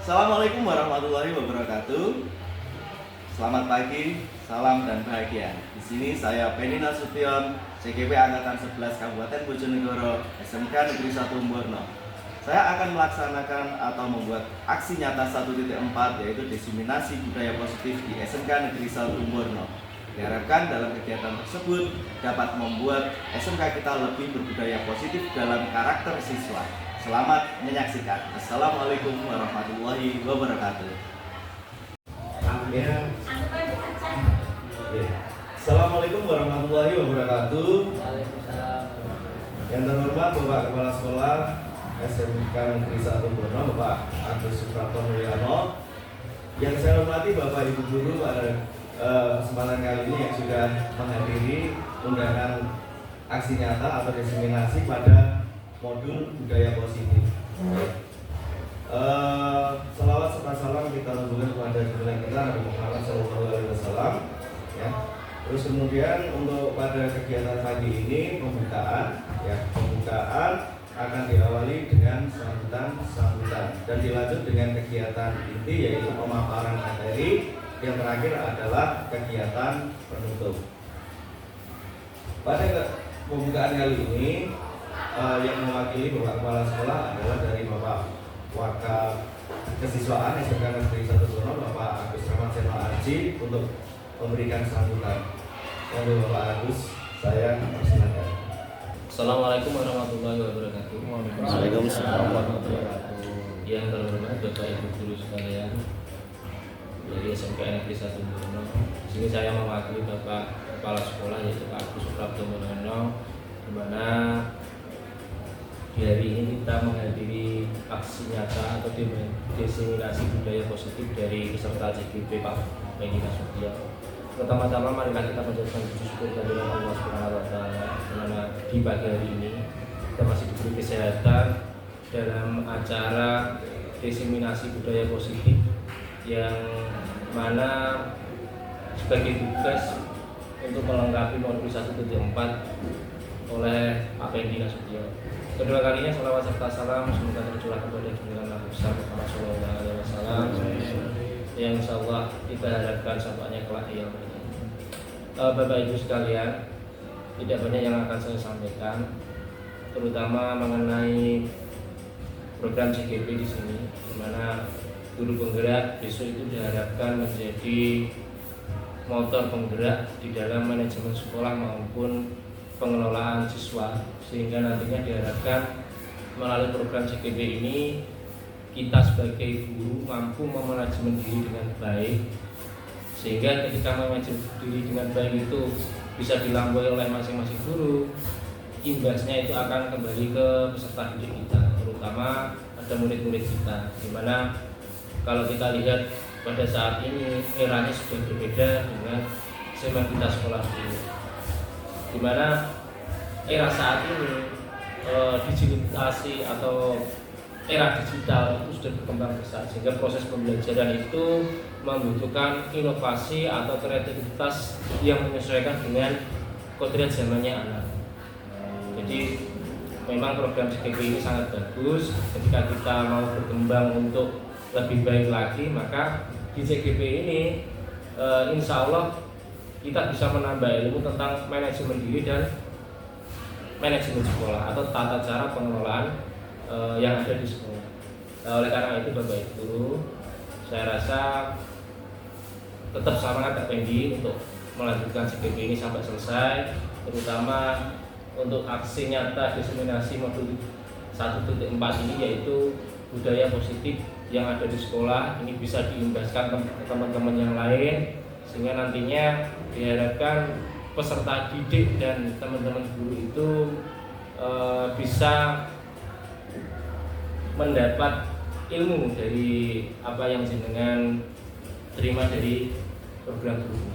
Assalamualaikum warahmatullahi wabarakatuh. Selamat pagi, salam dan bahagia. Di sini saya Penny Nasution, CGP Angkatan 11 Kabupaten Bojonegoro, SMK Negeri 1 Umborno. Saya akan melaksanakan atau membuat aksi nyata 1.4, yaitu diseminasi budaya positif di SMK Negeri 1 Umborno. Diharapkan dalam kegiatan tersebut dapat membuat SMK kita lebih berbudaya positif dalam karakter siswa. Selamat menyaksikan. Assalamualaikum warahmatullahi wabarakatuh. Ya. Assalamualaikum warahmatullahi wabarakatuh. Yang terhormat Bapak Kepala Sekolah SMK Negeri 1 Umborno, Bapak Agus Suprapto Mulyono. Yang saya hormati Bapak Ibu Guru pada kesempatan kali ini yang sudah menghadiri undangan aksi nyata atau diseminasi pada modul budaya positif. Selawat serta salam kita tujukan kepada junjungan kita Nabi Muhammad SAW. Ya. Terus kemudian untuk pada kegiatan pagi ini pembukaan akan diawali dengan sambutan dan dilanjut dengan kegiatan inti yaitu pemaparan materi. Yang terakhir adalah kegiatan penutup. Pada pembukaan kali ini yang mewakili Bapak Kepala Sekolah adalah dari Bapak Wakil Kesiswaan SMK Negeri 1 Umborno, Bapak Agus Rahmat Arji untuk memberikan sambutan. Yang Bapak Agus, saya persilakan. Assalamualaikum warahmatullahi wabarakatuh. Waalaikumsalam warahmatullahi wabarakatuh. Yang terhormat Bapak Ibu Guru sekalian dari SMK Negeri 1 Umborno. Di sini saya mewakili Bapak Kepala Sekolah yaitu Pak Agus Suprapto Mulyono, di mana di hari ini kita menghadiri aksi nyata atau diseminasi budaya positif dari peserta CGP Pak Penny Nasution. Pertama-tama marilah kita mengucapkan puji syukur kepada Allah Subhanahu wa taala karena di pagi hari ini kita masih diberi kesehatan dalam acara diseminasi budaya positif yang mana sebagai tugas untuk melengkapi modul 1.4 oleh Pak Penny Nasution. Kedua kalinya salawat serta salam semoga tercurah kepada junjungan Nabi besar Muhammad SAW yang insyaallah kita harapkan sampainya kelak yang Bapak Ibu sekalian, tidak banyak yang akan saya sampaikan, terutama mengenai program CGP di sini, di mana guru penggerak besok itu diharapkan menjadi motor penggerak di dalam manajemen sekolah maupun pengelolaan siswa, sehingga nantinya diharapkan melalui program CGP ini kita sebagai guru mampu memanajemen diri dengan baik, sehingga ketika memanajemen diri dengan baik itu bisa dilampaui oleh masing-masing guru, imbasnya itu akan kembali ke peserta didik kita, terutama pada murid-murid kita, dimana kalau kita lihat pada saat ini eranya sudah berbeda dengan zaman kita sekolah dulu, dimana era saat ini digitalisasi atau era digital itu sudah berkembang pesat, sehingga proses pembelajaran itu membutuhkan inovasi atau kreativitas yang menyesuaikan dengan kodrat zamannya anak. Jadi memang program CGP ini sangat bagus. Ketika kita mau berkembang untuk lebih baik lagi, maka di CGP ini insya Allah kita bisa menambah ilmu tentang manajemen diri dan manajemen sekolah atau tata cara pengelolaan yang ada di sekolah. Oleh karena itu Bapak Ibu Guru, saya rasa tetap semangat Kak Pendi untuk melanjutkan CGP ini sampai selesai, terutama untuk aksi nyata diseminasi modul 1.4 ini yaitu budaya positif yang ada di sekolah ini bisa diimbaskan ke teman-teman yang lain, sehingga nantinya diharapkan peserta didik dan teman-teman guru itu bisa mendapat ilmu dari apa yang jenengan terima dari program guru.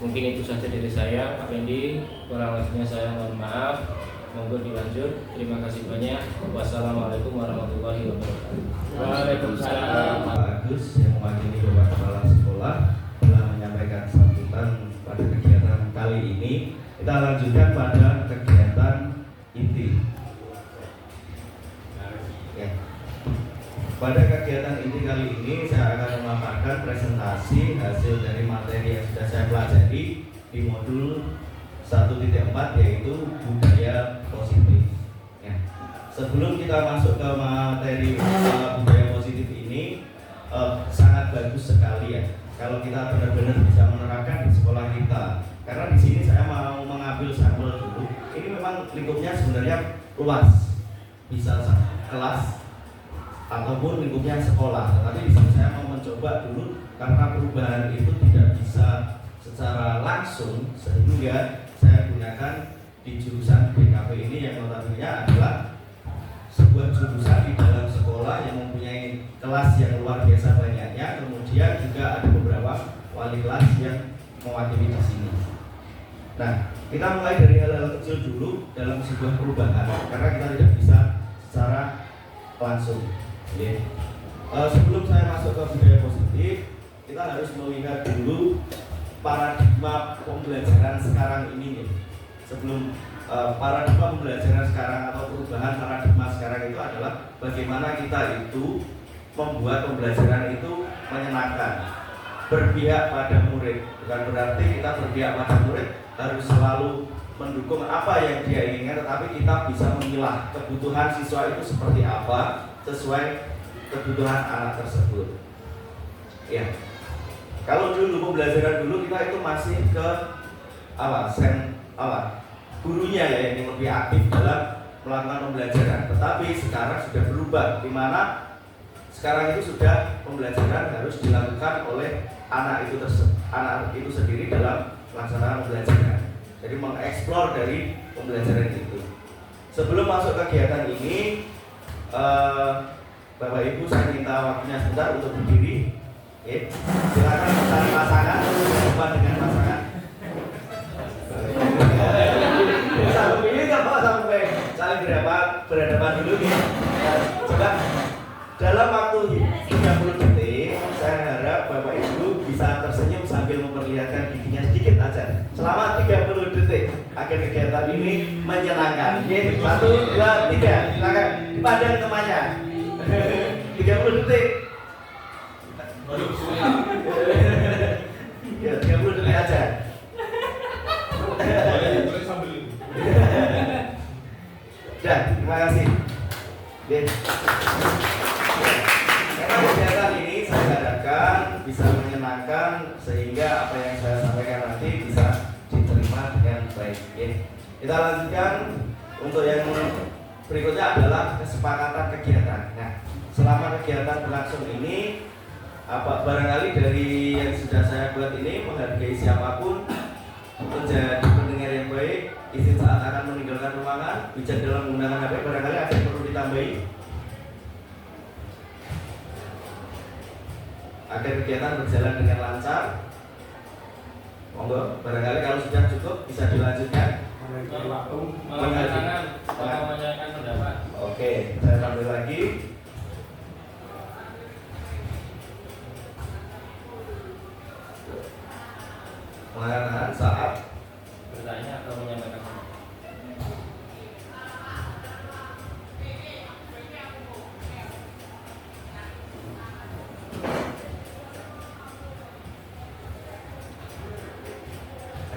Mungkin itu saja dari saya, Pak Pendi. Kurang lebihnya saya mohon maaf. Monggo dilanjut. Terima kasih banyak. Wassalamualaikum warahmatullahi wabarakatuh. Waalaikumsalam. Pak Agus yang mewakili Bapak Kepala Sekolah telah menyampaikan sambutan pada kegiatan kali ini. Kita lanjutkan pada kegiatan inti. Pada kegiatan inti kali ini saya akan memaparkan presentasi hasil dari materi yang sudah saya pelajari di modul 1.4 yaitu budaya positif. Ya. Sebelum kita masuk ke materi budaya positif ini, sangat bagus sekali ya kalau kita benar-benar bisa menerapkan di sekolah kita. Karena di sini saya mau mengambil sampel dulu. Ini memang lingkupnya sebenarnya luas, bisa kelas ataupun lingkupnya sekolah. Tetapi di sini saya mau mencoba dulu karena perubahan itu tidak bisa secara langsung, sehingga saya gunakan di jurusan BKP ini yang notabene adalah sebuah jurusan di dalam sekolah yang mempunyai kelas yang luar biasa banyaknya. Kemudian juga ada beberapa wali kelas yang mewakili di sini. Nah, kita mulai dari hal-hal kecil dulu dalam sebuah perubahan, karena kita tidak bisa secara langsung. Ya. Sebelum saya masuk ke budaya positif, kita harus melihat dulu paradigma pembelajaran sekarang ini nih. Sebelum paradigma pembelajaran sekarang atau perubahan paradigma sekarang itu adalah bagaimana kita itu membuat pembelajaran itu menyenangkan, berpihak pada murid. Bukan berarti kita berpihak pada murid harus selalu mendukung apa yang dia inginkan, tetapi kita bisa memilah kebutuhan siswa itu seperti apa sesuai kebutuhan anak tersebut. Ya. Kalau dulu pembelajaran dulu kita itu masih ke gurunya ya yang lebih aktif dalam melakukan pembelajaran. Tetapi sekarang sudah berubah, di mana sekarang itu sudah pembelajaran harus dilakukan oleh anak itu sendiri dalam pelaksanaan pembelajaran. Jadi mengeksplor dari pembelajaran itu. Sebelum masuk kegiatan ini, Bapak Ibu saya minta waktunya sebentar untuk berdiri. Oke. Silakan mencari pasangan, jumpa dengan pasangan. Sampai ini nggak apa sampai saling berhadapan dulu nih. Coba dalam waktu 30 detik, saya harap Bapak Ibu bisa tersenyum sambil memperlihatkan giginya sedikit aja. Selama 30 detik agar kegiatan ini menyenangkan. Oke, 1, 2, 3, silakan dipandang temannya. 30 detik. Ya, 30 detik aja. Ya, terima kasih. Oke. Karena kegiatan ini saya harapkan bisa menyenangkan sehingga apa yang saya sampaikan nanti bisa diterima dengan baik. Oke. Kita lanjutkan untuk yang berikutnya adalah kesepakatan kegiatan. Nah, selama kegiatan berlangsung ini, barangkali dari yang sudah saya buat ini menghargai siapapun, menjadi pendengar yang baik, izin saat akan meninggalkan ruangan, bijak dalam menggunakan HP, barangkali ada yang perlu ditambahi agar kegiatan berjalan dengan lancar. Monggo, barangkali kalau sudah cukup bisa dilanjutkan. Menanyakan pendapat. Oke, saya tambah lagi. Mengatakan saat Bertanya atau menyampaikan.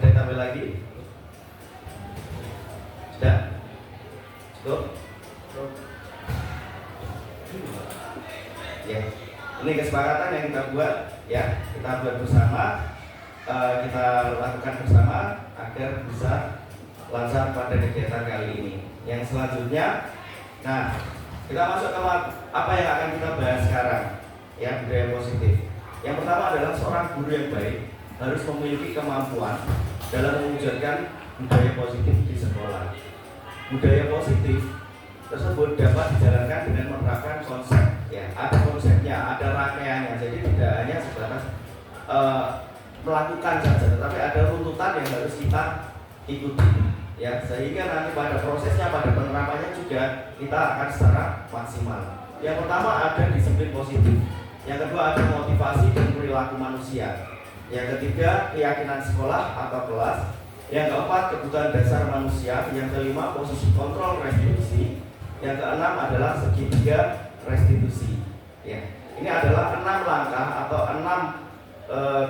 ada yang tambah lagi? Sudah? Cukup? Ya, ini kesepakatan yang kita buat ya, kita buat bersama, kita lakukan bersama agar bisa lancar pada kegiatan kali ini. Yang selanjutnya, nah kita masuk ke apa yang akan kita bahas sekarang, ya, budaya positif. Yang pertama adalah seorang guru yang baik harus memiliki kemampuan dalam mewujudkan budaya positif di sekolah. Budaya positif tersebut dapat dijalankan dengan menerapkan konsep, ya, ada konsepnya, ada rangkaiannya. Jadi tidak hanya sebatas melakukan saja, tetapi ada runtutan yang harus kita ikuti, ya, sehingga nanti pada prosesnya, pada penerapannya juga kita akan secara maksimal. Yang pertama ada disiplin positif, yang kedua ada motivasi dan perilaku manusia, yang ketiga keyakinan sekolah atau kelas, yang keempat kebutuhan dasar manusia, yang kelima posisi kontrol restitusi, yang keenam adalah segitiga restitusi. Ya, ini adalah 6 langkah atau 6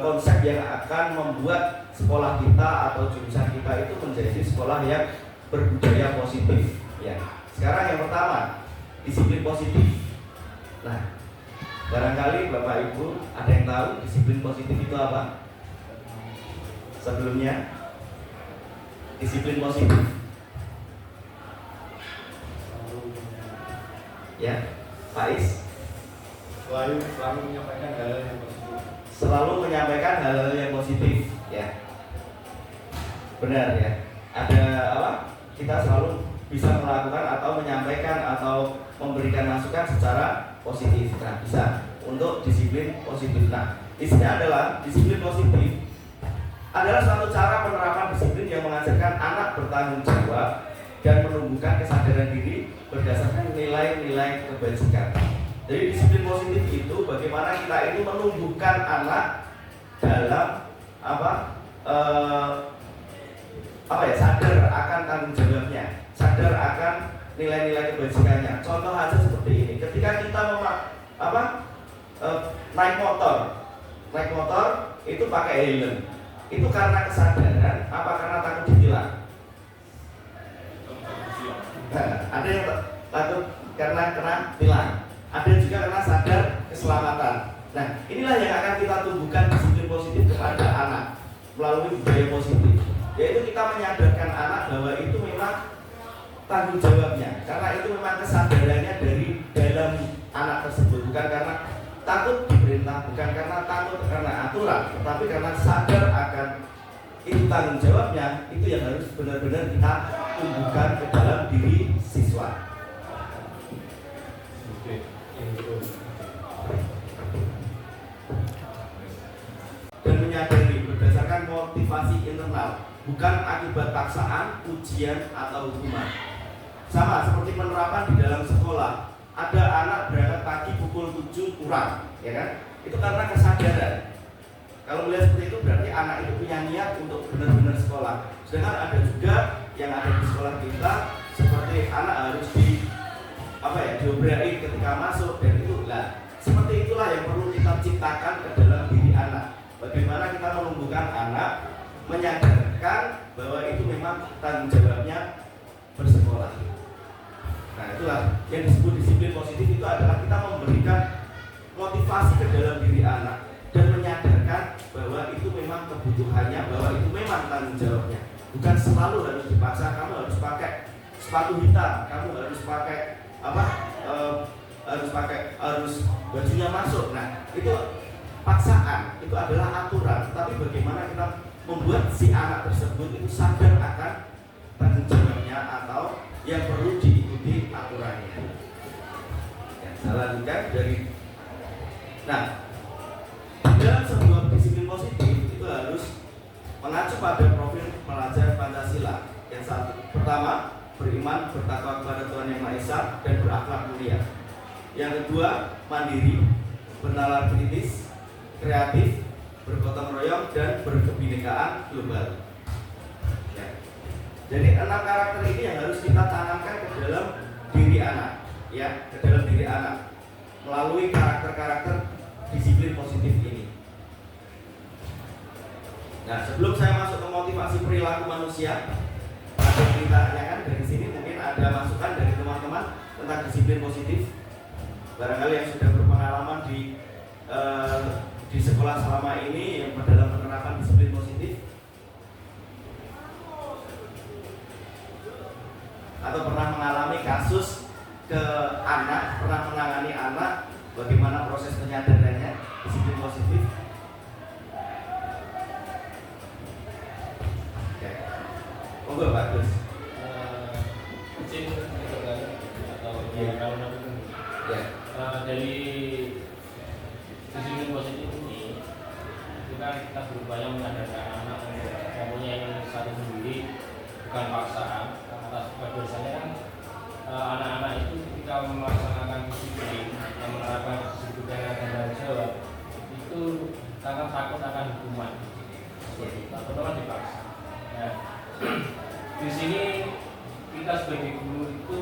konsep yang akan membuat sekolah kita atau jurusan kita itu menjadi sekolah yang berbudaya positif. Ya, sekarang yang pertama, disiplin positif. Nah, barangkali Bapak Ibu ada yang tahu disiplin positif itu apa? Sebelumnya, disiplin positif. Ya, Faiz. Selalu menyampaikan hal yang positif. Selalu menyampaikan hal-hal yang positif, ya. Benar ya. Ada apa? Kita selalu bisa melakukan atau menyampaikan atau memberikan masukan secara positif. Nah, bisa untuk disiplin positif. Nah, isinya adalah disiplin positif adalah suatu cara penerapan disiplin yang mengajarkan anak bertanggung jawab dan menumbuhkan kesadaran diri berdasarkan nilai-nilai kebajikan. Jadi disiplin positif itu bagaimana kita itu menumbuhkan anak dalam sadar akan tanggung jawabnya, sadar akan nilai-nilai kebajikannya. Contoh aja seperti ini, ketika kita naik motor itu pakai helm, itu karena kesadaran apa karena takut ditilang? Nah, ada yang takut karena kena tilang, ada juga karena sadar keselamatan. Nah, inilah yang akan kita tumbuhkan disiplin positif kepada anak melalui budaya positif, yaitu kita menyadarkan anak bahwa itu memang tanggung jawabnya, karena itu memang kesadarannya dari dalam anak tersebut, bukan karena takut diperintah, bukan karena takut karena aturan, tetapi karena sadar akan itu tanggung jawabnya. Itu yang harus benar-benar kita tumbuhkan ke dalam diri siswa. Dan menyadari berdasarkan motivasi internal, bukan akibat paksaan, ujian atau hukuman. Sama seperti penerapan di dalam sekolah, ada anak berangkat pagi pukul 7 kurang, ya kan? Itu karena kesadaran. Kalau melihat seperti itu berarti anak itu punya niat untuk benar-benar sekolah. Sedangkan ada juga yang ada di sekolah kita seperti anak harus diobrolin ketika masuk, dan itu seperti itulah yang perlu kita ciptakan ke dalam diri anak. Bagaimana kita menumbuhkan anak menyadarkan bahwa itu memang tanggung jawabnya bersekolah. Nah, itulah yang disebut disiplin positif. Itu adalah kita memberikan motivasi ke dalam diri anak dan menyadarkan bahwa itu memang kebutuhannya, bahwa itu memang tanggung jawabnya. Bukan selalu harus dipaksa, kamu harus pakai sepatu hitam, kamu harus pakai harus bajunya masuk. Nah, itu paksaan, itu adalah aturan. Tapi bagaimana kita membuat si anak tersebut itu sadar akan tanggung jawabnya atau yang perlu diikuti aturannya. Ya, saya lanjutkan dari. Nah, dalam sebuah disiplin positif itu harus mengacu pada profil pelajar Pancasila. Yang satu, pertama, beriman, bertakwa kepada Tuhan Yang Maha Esa dan berakhlak mulia. Yang kedua, mandiri, bernalar kritis, kreatif, bergotong royong, dan berkebinekaan global. Ya. Jadi 6 karakter ini yang harus kita tanamkan ke dalam diri anak, ya, ke dalam diri anak melalui karakter-karakter disiplin positif ini. Nah, sebelum saya masuk ke motivasi perilaku manusia, ada ceritanya kan dari sini mungkin ada masukan dari teman-teman tentang disiplin positif. Barangkali yang sudah berpengalaman di sekolah selama ini yang dalam penerapan disiplin positif, atau pernah mengalami kasus ke anak, pernah menangani anak, bagaimana proses penyadarannya disiplin positif. Oke. Monggo bagus. Dari disiplin positif ini kita berupaya menyadarkan anak untuk mempunyai satu sendiri, bukan paksaan. Atas biasanya kan anak-anak itu ketika melaksanakan disiplin yang menerapkan disiplin yang tanggung jawab itu sangat takut akan hukuman, takut akan dipaksa. Nah, di sini kita sebagai guru itu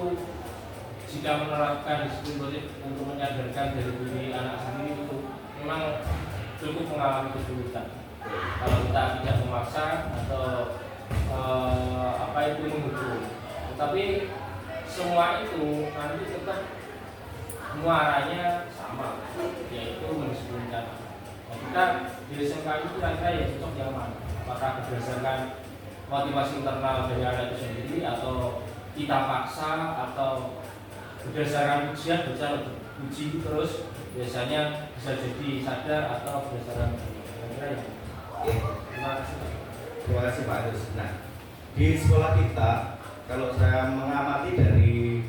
jika ketika menerapkan disiplin positif untuk menyadarkan dari diri anak sendiri itu memang cukup mengalami kesulitan. Kalau kita tidak memaksa atau apa itu menghukum, tetapi semua itu nanti tetap muaranya sama, yaitu mendisiplinkan. Nah, kita di SMK itu kira-kira yang cocok yang mana? Apakah berdasarkan motivasi internal dari anak itu sendiri, atau kita paksa, atau berdasarkan ujian, uji terus biasanya bisa jadi sadar, atau berdasarkan kira-kira ya? Terima kasih. Terima kasih Pak Agus. Nah, di sekolah kita kalau saya mengamati dari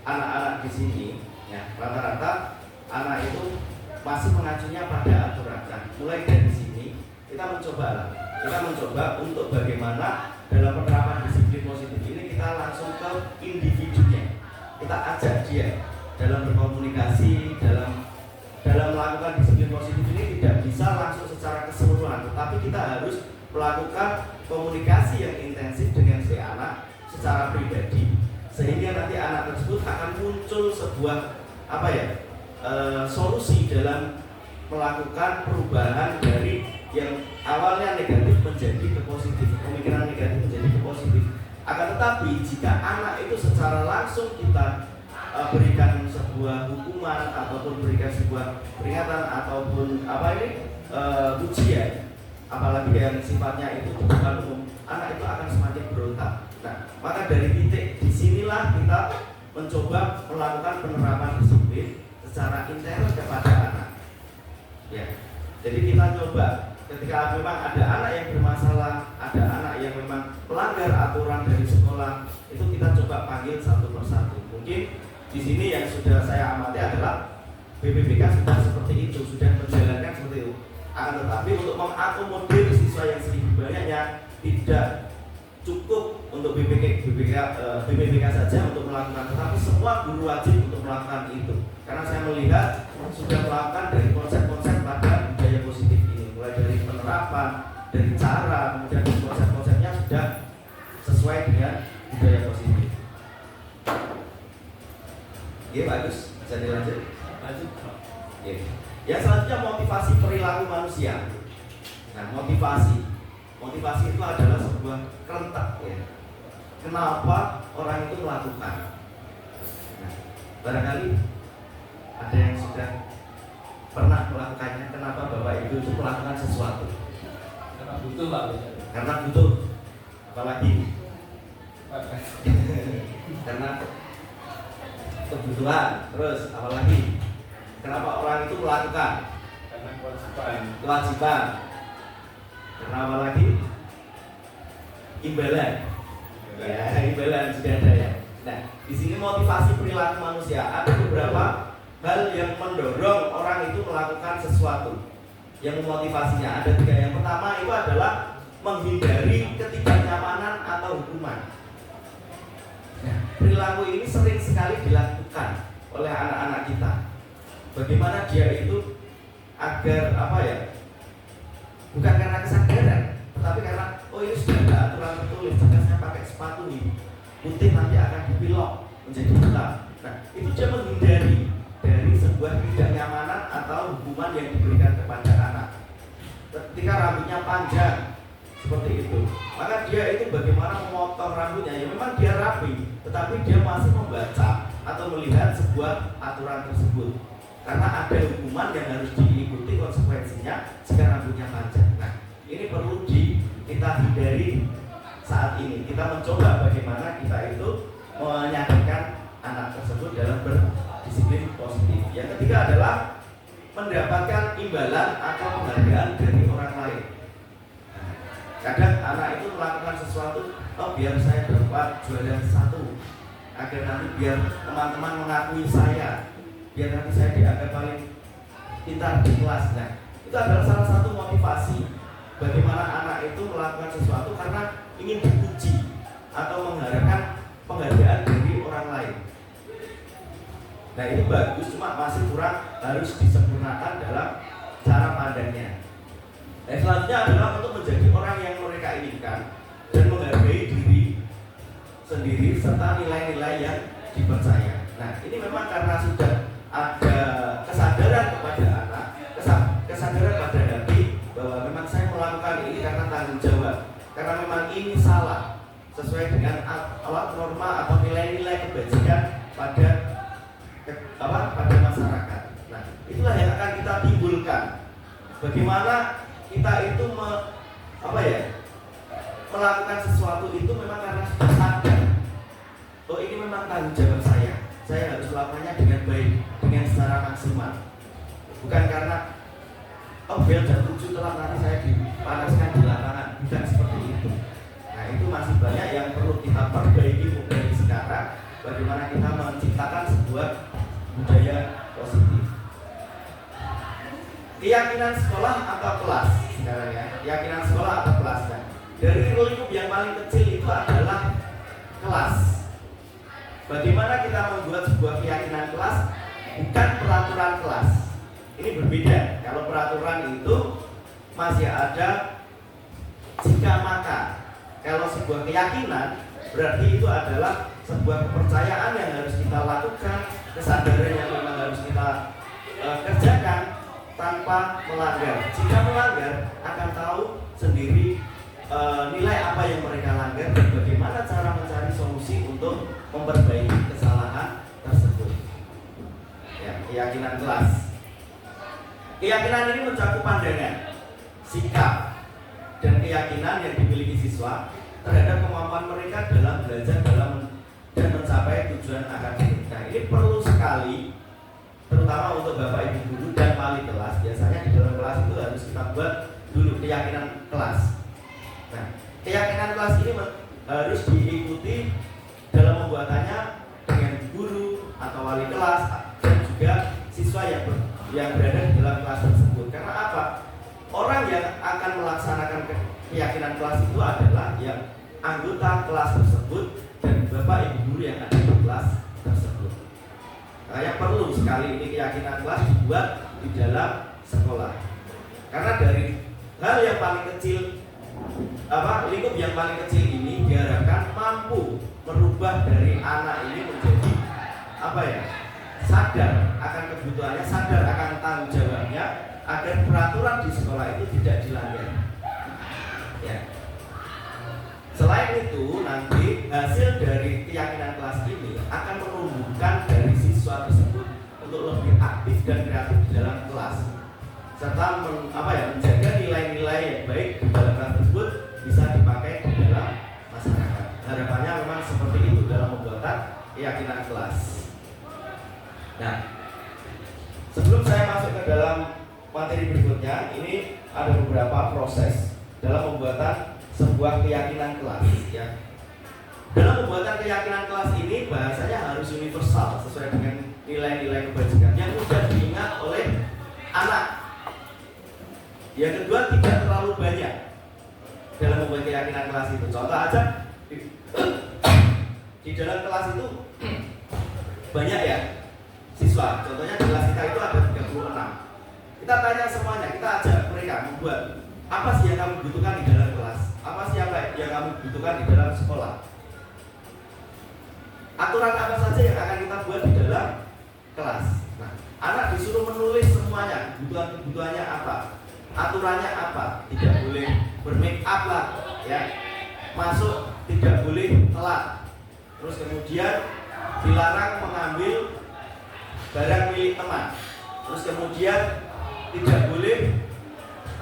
anak-anak di sini, ya rata-rata anak itu masih mengacunya pada aturan. Nah, mulai dari sini kita mencoba untuk bagaimana dalam penerapan disiplin positif ini kita langsung ke individunya. Kita ajak dia dalam berkomunikasi, dalam melakukan disiplin positif ini tidak bisa langsung secara keseluruhan, tetapi kita harus melakukan komunikasi yang intensif dengan si anak secara pribadi, sehingga nanti anak tersebut akan muncul sebuah solusi dalam melakukan perubahan dari yang awalnya negatif menjadi ke positif, pemikiran negatif menjadi ke positif. Akan tetapi jika anak itu secara langsung kita berikan sebuah hukuman ataupun berikan sebuah peringatan ataupun ujian, apalagi yang sifatnya itu bukan umum, anak itu akan semakin berontak. Nah, maka dari titik disinilah kita mencoba melakukan penerapan disiplin secara intern kepada anak. Ya, jadi kita coba ketika memang ada anak yang bermasalah, ada anak yang memang melanggar aturan dari sekolah, itu kita coba panggil satu persatu. Mungkin di sini yang sudah saya amati adalah BPBK sudah seperti itu, sudah menjalankan seperti itu. Akan tetapi untuk mengakomodir siswa yang sedikit banyaknya tidak cukup untuk BPBK saja untuk melakukan, tetapi semua guru wajib untuk melakukan itu. Karena saya melihat sudah melakukan dari konsep-konsep pada budaya positif ini, mulai dari penerapan, dari cara, kemudian konsep-konsepnya sudah sesuai dengan budaya positif. Iya bagus, bisa dilanjut. Lanjut. Ya. Yang selanjutnya motivasi perilaku manusia. Nah, motivasi itu adalah sebuah kerentak ya. Kenapa orang itu melakukan? Nah, barangkali ada yang sudah pernah melakukannya. Kenapa Bapak Ibu itu melakukan sesuatu? Karena butuh Pak. Karena butuh. Apalagi? Karena kebutuhan. Terus apalagi? Kenapa orang itu melakukan? Karena kewajiban. Kewajiban. Karena apa lagi? Imbalan. Ya, imbalan sudah ada ya. Nah, di sini motivasi perilaku manusia, ada beberapa hal yang mendorong orang itu melakukan sesuatu. Yang memotivasinya ada 3. Yang pertama itu adalah menghindari ketidaknyamanan atau hukuman. Nah, perilaku ini sering sekali dilakukan oleh anak-anak kita. Bagaimana dia itu agar bukan karena kesadaran, tetapi karena ini sudah ada aturan tertulis, jika saya pakai sepatu ini putih nanti akan dipilok menjadi hitam. Nah, itu dia menghindari dari sebuah ketidaknyamanan atau hukuman yang diberikan kepada anak. Ketika rambutnya panjang seperti itu, maka dia itu bagaimana memotong rambutnya, ya memang dia rapi, tetapi dia masih membaca atau melihat sebuah aturan tersebut. Karena ada hukuman yang harus diikuti konsekuensinya jika rambutnya panjang. Nah, ini perlu kita hindari saat ini. Kita mencoba bagaimana kita itu menyadarkan anak tersebut dalam berdisiplin positif. Yang ketiga adalah mendapatkan imbalan atau penghargaan dari orang lain. Nah, kadang anak itu melakukan sesuatu, biar saya dapat juara 1, agar nanti biar teman-teman mengakui saya, biar nanti saya dianggap paling pintar di kelas. Nah, itu adalah salah satu motivasi bagaimana anak itu melakukan sesuatu karena ingin dipuji atau mengharapkan penghargaan dari orang lain. Nah, itu bagus, cuma masih kurang, harus disempurnakan dalam cara pandangnya. Nah, selanjutnya adalah untuk menjadi orang yang mereka inginkan dan menghargai diri sendiri serta nilai-nilai yang dipercaya. Nah, ini memang karena sudah ada kesadaran kepada anak, kesadaran pada hati bahwa memang saya melakukan ini karena tanggung jawab, karena memang ini salah sesuai dengan norma atau nilai-nilai kebajikan pada masyarakat. Nah, itulah yang akan kita timbulkan. Bagaimana kita itu melakukan sesuatu itu memang karena sudah sadar. Oh, ini memang tanggung jawab saya. Saya harus melakukannya dengan baik, dengan secara maksimal. Bukan karena bel jam 7 telah nanti saya dipanaskan di lapangan. Bukan seperti itu. Nah, itu masih banyak yang perlu kita perbaiki mulai sekarang. Bagaimana kita menciptakan sebuah budaya positif. Keyakinan sekolah atau kelas sekarang ya. Keyakinan sekolah atau kelas kan. Dari lingkup yang paling kecil itu adalah kelas. Bagaimana kita membuat sebuah keyakinan kelas, bukan peraturan kelas. Ini berbeda. Kalau peraturan itu masih ada jika maka. Kalau sebuah keyakinan berarti itu adalah sebuah kepercayaan yang harus kita lakukan, kesadaran yang memang harus kita kerjakan tanpa melanggar. Jika melanggar akan tahu sendiri nilai apa yang mereka langgar dan bagaimana cara mencari solusi untuk memperbaiki kesalahan tersebut. Ya, keyakinan kelas. Keyakinan ini mencakup pandangan, sikap, dan keyakinan yang dimiliki siswa terhadap kemampuan mereka dalam belajar dan mencapai tujuan akademik. Nah, ini perlu sekali, terutama untuk Bapak Ibu guru dan wali kelas. Biasanya di dalam kelas itu harus kita buat dulu keyakinan kelas. Nah, keyakinan kelas ini harus diikuti dalam pembuatannya dengan guru atau wali kelas dan juga siswa yang berada di dalam kelas tersebut. Karena apa? Orang yang akan melaksanakan keyakinan kelas itu adalah yang anggota kelas tersebut dan Bapak Ibu guru yang ada di kelas tersebut. Nah, yang perlu sekali ini keyakinan kelas dibuat di dalam sekolah. Karena dari hal yang paling kecil, lingkup yang paling kecil ini diharapkan mampu merubah dari anak ini menjadi sadar akan kebutuhannya, sadar akan tanggung jawabnya, agar peraturan di sekolah itu tidak dilanggar. Ya. Selain itu, nanti hasil dari keyakinan kelas ini akan menumbuhkan dari siswa tersebut untuk lebih aktif dan kreatif di dalam kelas, serta menjaga nilai-nilai yang baik di dalam kelas tersebut bisa dipakai di dalam masyarakat. Harapannya memang seperti itu dalam pembuatan keyakinan kelas. Nah, sebelum saya masuk ke dalam materi berikutnya, ini ada beberapa proses dalam pembuatan sebuah keyakinan kelas. Ya. Dalam pembuatan keyakinan kelas ini bahasanya harus universal sesuai dengan nilai-nilai kebajikan yang mudah diingat oleh anak. Yang kedua, tidak terlalu banyak dalam membuat keyakinan kelas itu. Contoh aja di dalam kelas itu banyak ya siswa. Contohnya di kelas kita itu ada 36. Kita tanya semuanya, kita ajak mereka membuat apa sih yang kamu butuhkan di dalam kelas, apa sih yang kamu butuhkan di dalam sekolah. Aturan apa saja yang akan kita buat di dalam kelas. Nah, anak disuruh menulis semuanya, kebutuhannya apa, aturannya apa, tidak boleh bermake up lah, ya, masuk tidak boleh telat, terus kemudian dilarang mengambil barang milik teman, terus kemudian tidak boleh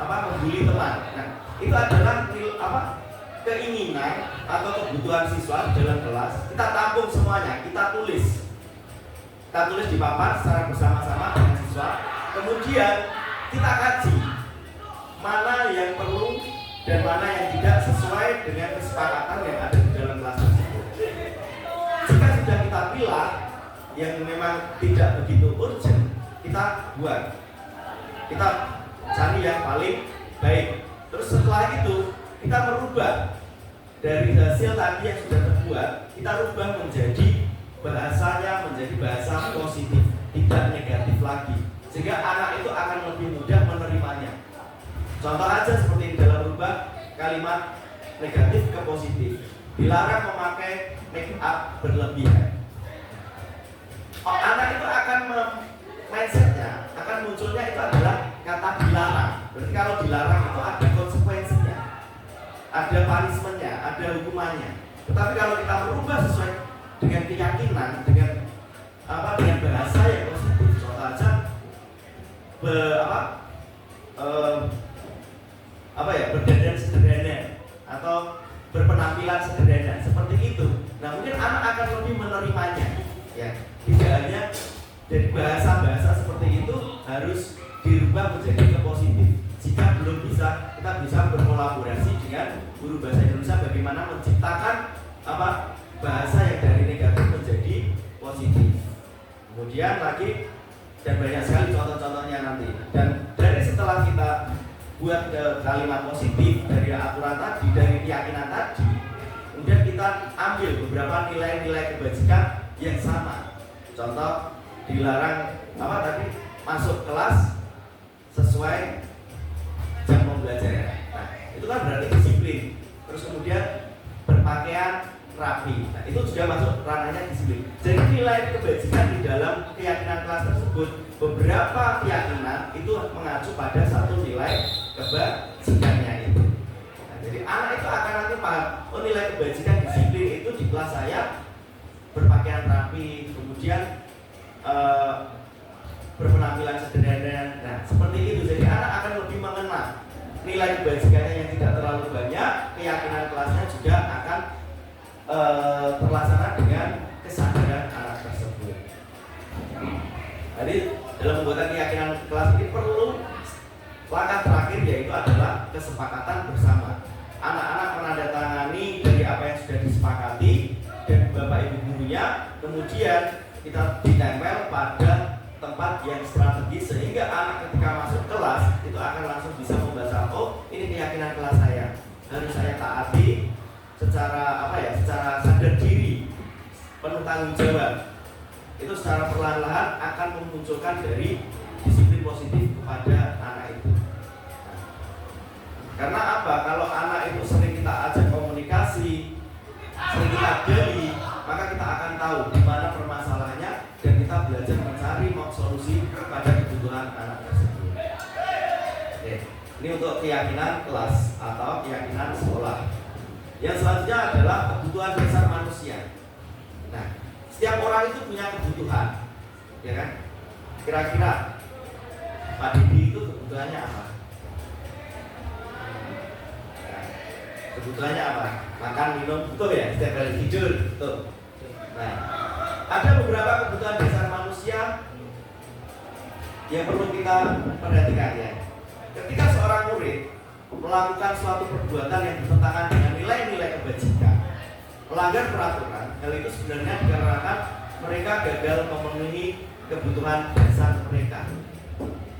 membuli teman. Nah, itu adalah keinginan atau kebutuhan siswa dalam kelas. Kita tampung semuanya, kita tulis di papan secara bersama-sama dengan siswa. Kemudian kita kaji mana yang perlu dan mana yang tidak sesuai dengan kesepakatan yang ada di dalam kelas tersebut. Jika sudah kita pilih yang memang tidak begitu urgent, kita buat, kita cari yang paling baik. Terus setelah itu kita merubah dari hasil tadi yang sudah terbuat, kita rubah menjadi bahasanya menjadi bahasa positif, tidak negatif lagi, sehingga anak itu akan lebih mudah menerimanya. Contoh aja seperti dalam rubah kalimat negatif ke positif, dilarang memakai make up berlebihan. anak itu akan mindsetnya akan munculnya itu adalah kata dilarang. Berarti kalau dilarang itu ada konsekuensinya, ada punishmentnya, ada hukumannya. Tetapi kalau kita merubah sesuai dengan keyakinan, dengan dengan bahasa yang positif, contoh aja berdandan sederhana atau berpenampilan sederhana seperti itu. Nah, mungkin anak akan lebih menerimanya, ya. Tidak hanya dari bahasa-bahasa seperti itu harus dirubah menjadi ke positif. Jika belum bisa, kita bisa berkolaborasi dengan guru bahasa Indonesia bagaimana menciptakan bahasa yang dari negatif menjadi positif. Kemudian lagi dan banyak sekali contoh-contohnya nanti. Dan dari setelah kita buat kalimat positif dari aturan tadi, dari keyakinan tadi, kemudian kita ambil beberapa nilai-nilai kebajikan yang sama. Contoh dilarang masuk kelas sesuai jam pembelajaran. Nah, itu kan berarti disiplin. Terus kemudian berpakaian rapi. Nah, itu juga masuk ranahnya disiplin. Jadi nilai kebajikan di dalam keyakinan kelas tersebut, beberapa keyakinan itu mengacu pada satu nilai kebajikannya itu. Nah, jadi anak itu akan nanti paham, oh nilai kebajikan disiplin itu di kelas saya berpakaian rapi, kemudian berpenampilan sederhana. Nah, seperti itu. Jadi anak akan lebih mengenal nilai kebajikannya yang tidak terlalu banyak, keyakinan kelasnya juga akan terlaksana dengan kesadaran anak tersebut. Jadi dalam pembuatan keyakinan kelas ini perlu langkah terakhir, yaitu adalah kesepakatan bersama. Anak-anak menandatangani dari apa yang sudah disepakati dan bapak ibu gurunya, kemudian kita ditempel pada tempat yang strategis sehingga anak ketika masuk kelas itu akan langsung bisa membaca, oh ini keyakinan kelas saya, harus saya taati secara secara sadar diri, penuh tanggung jawab. Itu secara perlahan-lahan akan memunculkan dari disiplin positif kepada anak itu. Karena apa? Kalau anak itu sering kita ajak komunikasi, sering kita gali, maka kita akan tahu di mana permasalahannya dan kita belajar mencari solusi pada kebutuhan anak tersebut. Oke. Ini untuk keyakinan kelas atau keyakinan sekolah. Yang selanjutnya adalah kebutuhan dasar manusia. Nah, setiap orang itu punya kebutuhan, ya kan? Kira-kira Pak Didi itu kebutuhannya apa? Nah, kebutuhannya apa? Makan, minum, betul ya? Setiap kali tidur, betul. Nah, ada beberapa kebutuhan dasar manusia yang perlu kita perhatikan ya. Ketika seorang murid melakukan suatu perbuatan yang bertentangan dengan nilai-nilai kebajikan, melanggar peraturan, hal itu sebenarnya dikarenakan mereka gagal memenuhi kebutuhan dasar mereka.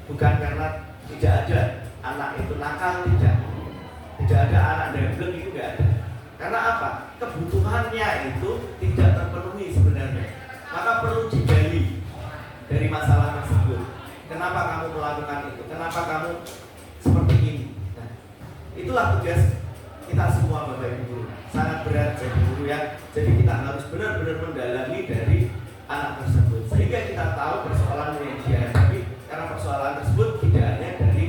Bukan karena tidak ada anak itu nakal, tidak ada anak dembleng, itu tidak ada. Karena apa? Kebutuhannya itu tidak terpenuhi sebenarnya. Maka perlu digali dari masalah tersebut. Kenapa kamu melakukan itu? Kenapa kamu seperti ini? Nah, itulah tugas kita semua Bapak Ibu guru. Sangat berat jadi guru ya. Jadi kita harus benar-benar mendalami dari anak tersebut sehingga kita tahu persoalan yang dihadapi. Karena persoalan tersebut tidak hanya dari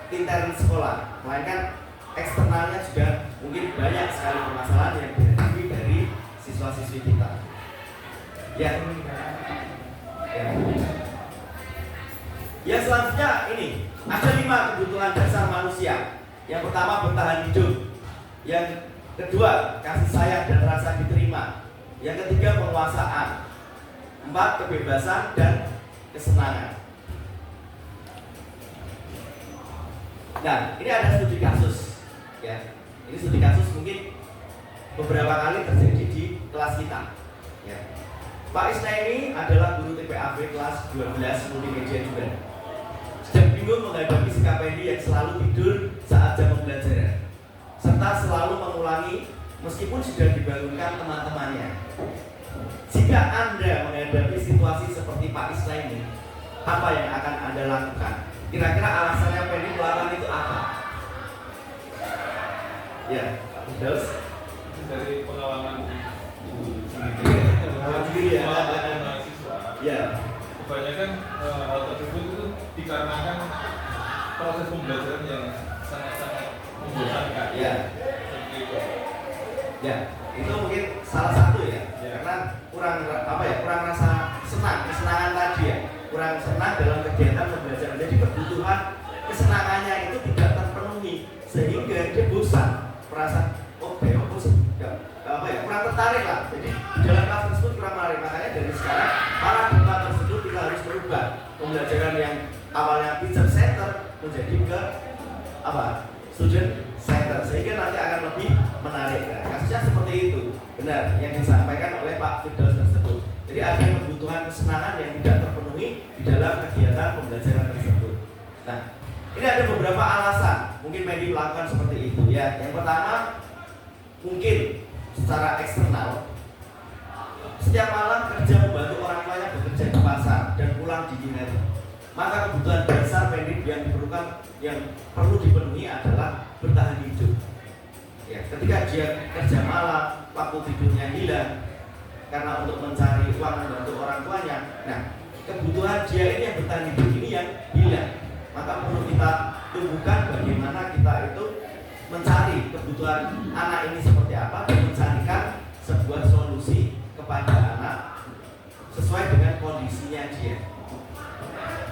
intern sekolah, melainkan eksternalnya juga mungkin banyak sekali permasalahan yang dihadapi dari siswa-siswi kita. Ya. Yang selanjutnya ini ada 5 kebutuhan dasar manusia. Yang pertama bertahan hidup. Yang kedua kasih sayang dan rasa diterima. Yang ketiga penguasaan. 4 kebebasan dan kesenangan. Nah, ini ada studi kasus. Ya, ini studi kasus mungkin beberapa kali terjadi di kelas kita. Ya. Pak Isnaini adalah guru TPAB kelas 12 multimedia juga. Sedang bingung menghadapi sikap Pendi yang selalu tidur saat jam pembelajaran, serta selalu mengulangi meskipun sudah dibangunkan teman-temannya. Jika Anda menghadapi situasi seperti Pak Isnaini, apa yang akan Anda lakukan? Kira-kira alasannya Pendi melakukan itu apa? Ya, terus dari pengalaman ibu sendiri, pengalaman sendiri ya. mahasiswa Ya, kebanyakan hal tersebut itu dikarenakan proses pembelajaran yang sangat-sangat membosankan. ya, Seperti itu. ya. Itu mungkin salah satu ya, Ya. karena kurang kurang rasa kesenangan tadi ya, kurang senang dalam kegiatan pembelajaran. Jadi kebutuhan kesenangannya itu tidak terpenuhi sehingga dia bosan, merasa kurang tertarik lah. Jadi di dalam kelas tersebut kurang menarik. Makanya dari sekarang paradigma tersebut kita harus merubah pembelajaran yang awalnya teacher center menjadi ke student center, sehingga nanti akan lebih menarik. Nah, kasusnya seperti itu, benar yang disampaikan oleh Pak Firdaus tersebut. Jadi ada kebutuhan kesenangan yang tidak terpenuhi di dalam kegiatan pembelajaran tersebut. Nah, ini ada beberapa alasan mungkin Medi melakukan seperti itu ya. Yang pertama, mungkin secara eksternal, setiap malam kerja membantu orang tuanya bekerja di pasar dan pulang dini hari. Maka kebutuhan dasar Medi yang diperlukan, yang perlu dipenuhi adalah bertahan hidup. Ya, ketika dia kerja malam, waktu tidurnya hilang karena untuk mencari uang membantu orang tuanya. Nah, kebutuhan dia ini yang bertahan hidup ini yang hilang. Maka perlu kita tumbuhkan bagaimana kita itu mencari kebutuhan anak ini seperti apa dan mencarikan sebuah solusi kepada anak sesuai dengan kondisinya dia.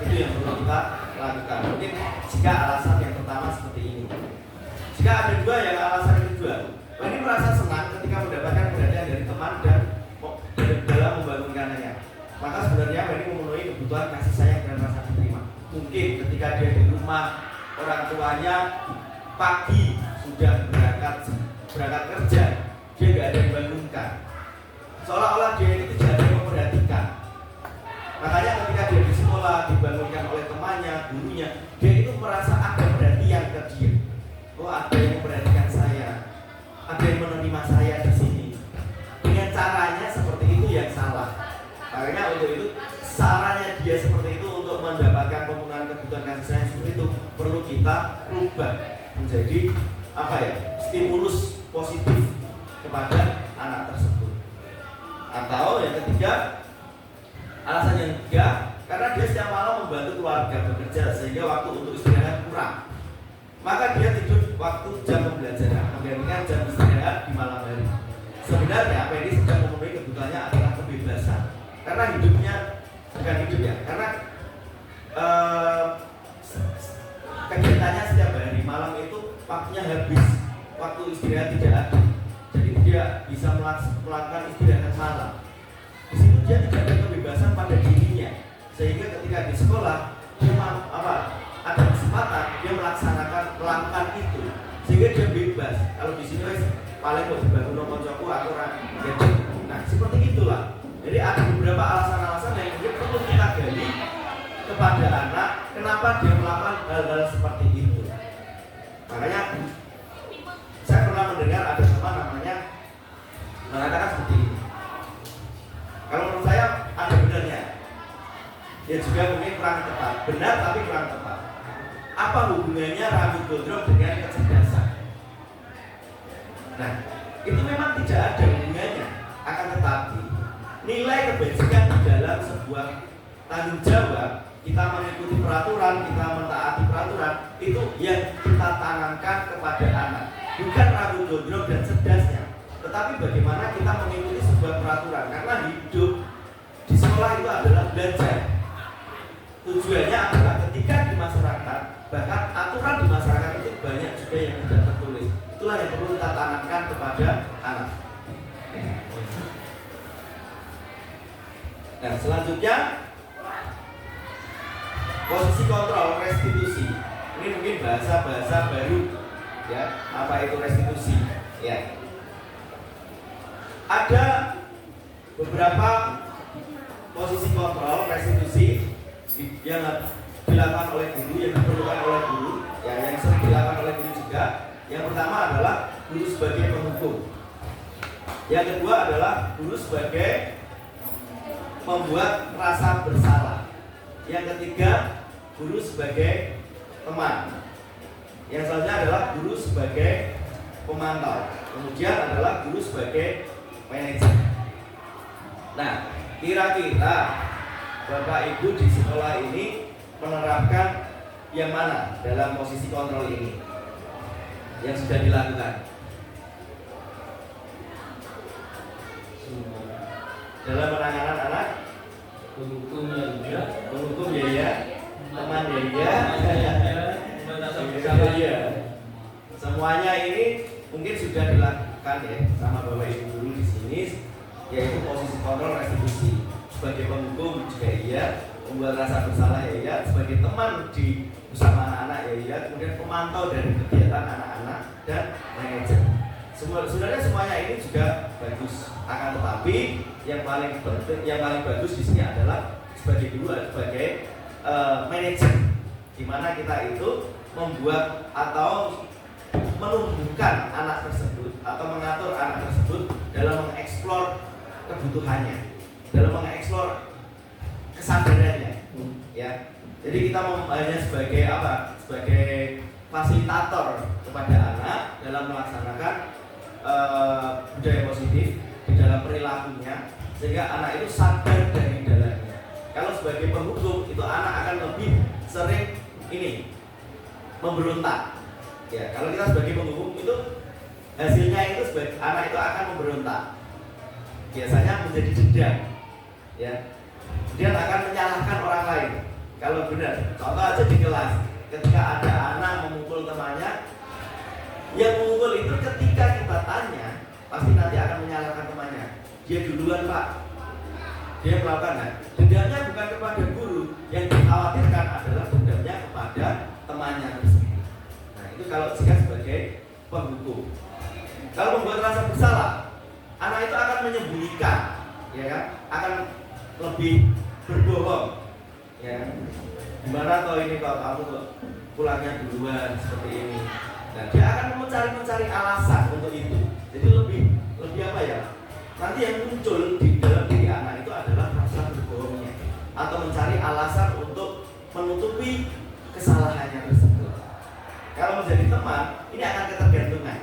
Itu yang perlu kita lakukan. Mungkin jika alasan yang pertama seperti ini. Jika ada dua yang alasan yang kedua, ini merasa senang ketika mendapatkan perhatian dari teman dan dalam membangunkannya. Maka sebenarnya ini memenuhi kebutuhan kasih sayang dan rasa diterima. Mungkin ketika dia di rumah, orang tuanya pagi sudah berangkat kerja, dia nggak ada yang membangunkan. Seolah-olah dia itu tidak ada yang memperhatikan. Makanya ketika dia di sekolah dibangunkan oleh temannya, gurunya, dia itu merasa ada perhatian ke dia. Oh, ada yang memperhatikan saya, ada yang menerima saya di sini. Dengan caranya seperti itu yang salah. Makanya untuk itu caranya dia seperti itu untuk mendapatkan pemenuhan kebutuhan kasih sayang seperti itu perlu kita rubah menjadi stimulus positif kepada anak tersebut. Atau yang ketiga, alasan yang ketiga, karena dia setiap malam membantu keluarga bekerja sehingga waktu untuk istirahat kurang. Maka dia tidur waktu jam pembelajaran menggantikan jam istirahat di malam hari. Sebenarnya Pedi sedang memenuhi kebutuhannya adalah kebebasan. Karena hidupnya bukan hidup ya, karena kegiatannya setiap hari malam itu waktunya habis, waktu istirahat tidak ada. Jadi dia bisa melakukan istirahat malam. Di situ dia tidak ada kebebasan pada dirinya, sehingga ketika di sekolah dia ada kesempatan dia melakukan itu, sehingga dia bebas. Kalau di sini paling kok dibangun koncoku atau orang jadi. Nah seperti itulah. Jadi ada beberapa alasan-alasan yang mungkin perlu kita gali kepada anak, kenapa dia melakukan hal-hal seperti itu. Makanya saya pernah mendengar ada teman namanya mengatakan seperti ini. Kalau menurut saya ada benarnya. Ya juga mungkin kurang tepat. Benar tapi kurang tepat. Apa hubungannya rambut gondrong dengan kecerdasan? Nah, itu memang tidak ada hubungannya. Akan tetapi nilai kebajikan di dalam sebuah tanggung jawab, kita mengikuti peraturan, kita mentaati peraturan, itu yang kita tanamkan kepada anak. Bukan rambut gondrong dan cerdasnya, tetapi bagaimana kita mengikuti sebuah peraturan. Karena hidup di sekolah itu adalah belajar. Tujuannya adalah ketika di masyarakat, bahkan aturan di masyarakat itu banyak juga yang tidak tertulis. Itulah yang perlu kita tanamkan kepada anak. Nah, selanjutnya posisi kontrol restitusi. Ini mungkin bahasa-bahasa baru ya. Apa itu restitusi? Ya. Ada beberapa posisi kontrol restitusi yang dilakukan oleh guru, yang diperlukan oleh guru, ya, yang sering dilakukan oleh guru juga. Yang pertama adalah guru sebagai penghukum. Yang kedua adalah guru sebagai membuat rasa bersalah. Yang ketiga, guru sebagai teman. Yang selanjutnya adalah guru sebagai pemantau. Kemudian adalah guru sebagai manajer. Nah, kira-kira Bapak Ibu di sekolah ini menerapkan yang mana dalam posisi kontrol ini yang sudah dilakukan dalam penanganan anak Menghukum ya juga. menghukum ya, teman ya, ya. Semuanya ini mungkin sudah dilakukan ya sama Bapak Ibu guru di sini, yaitu posisi kontrol restitusi. Sebagai penghukum juga iya, membuat rasa bersalah ya iya, sebagai teman di bersama anak-anak ya iya, kemudian pemantau dari kegiatan anak-anak dan manajer. Sebenarnya semuanya ini juga bagus, akan tetapi yang paling penting, yang paling bagus di sini adalah sebagai guru, sebagai manajer, di mana kita itu membuat atau menumbuhkan anak tersebut atau mengatur anak tersebut dalam mengeksplor kebutuhannya, dalam mengeksplor kesadarannya, ya. Jadi kita hanya sebagai apa? Sebagai fasilitator kepada anak dalam melaksanakan budaya positif di dalam perilakunya, sehingga anak itu sadar dari dalamnya. Kalau sebagai penghukum itu anak akan lebih sering ini memberontak. Ya, kalau kita sebagai penghukum itu hasilnya itu sebagai anak itu akan memberontak. Biasanya menjadi dendam. Ya. Dia akan menyalahkan orang lain. Kalau benar, contoh aja di kelas, ketika ada anak memukul temannya, yang memukul itu ketika kita tanya, pasti nanti akan menyalahkan temannya. Dia duluan Pak, dia melakukan. Nah, dendamnya bukan kepada guru, yang dikhawatirkan adalah dendamnya kepada temannya tersebut. Nah, itu kalau jika sebagai penghukum. Kalau membuat rasa bersalah, anak itu akan menyembunyikan, ya kan? Akan lebih berbohong, ya. Gimana toh ini kalau kamu kok pulangnya duluan seperti ini? Nah, dia akan mencari alasan untuk itu. Jadi lebih apa ya? Nanti yang muncul di dalam diri anak itu adalah rasa berbohongnya atau mencari alasan untuk menutupi kesalahannya tersebut. Kalau menjadi teman, ini akan ketergantungan.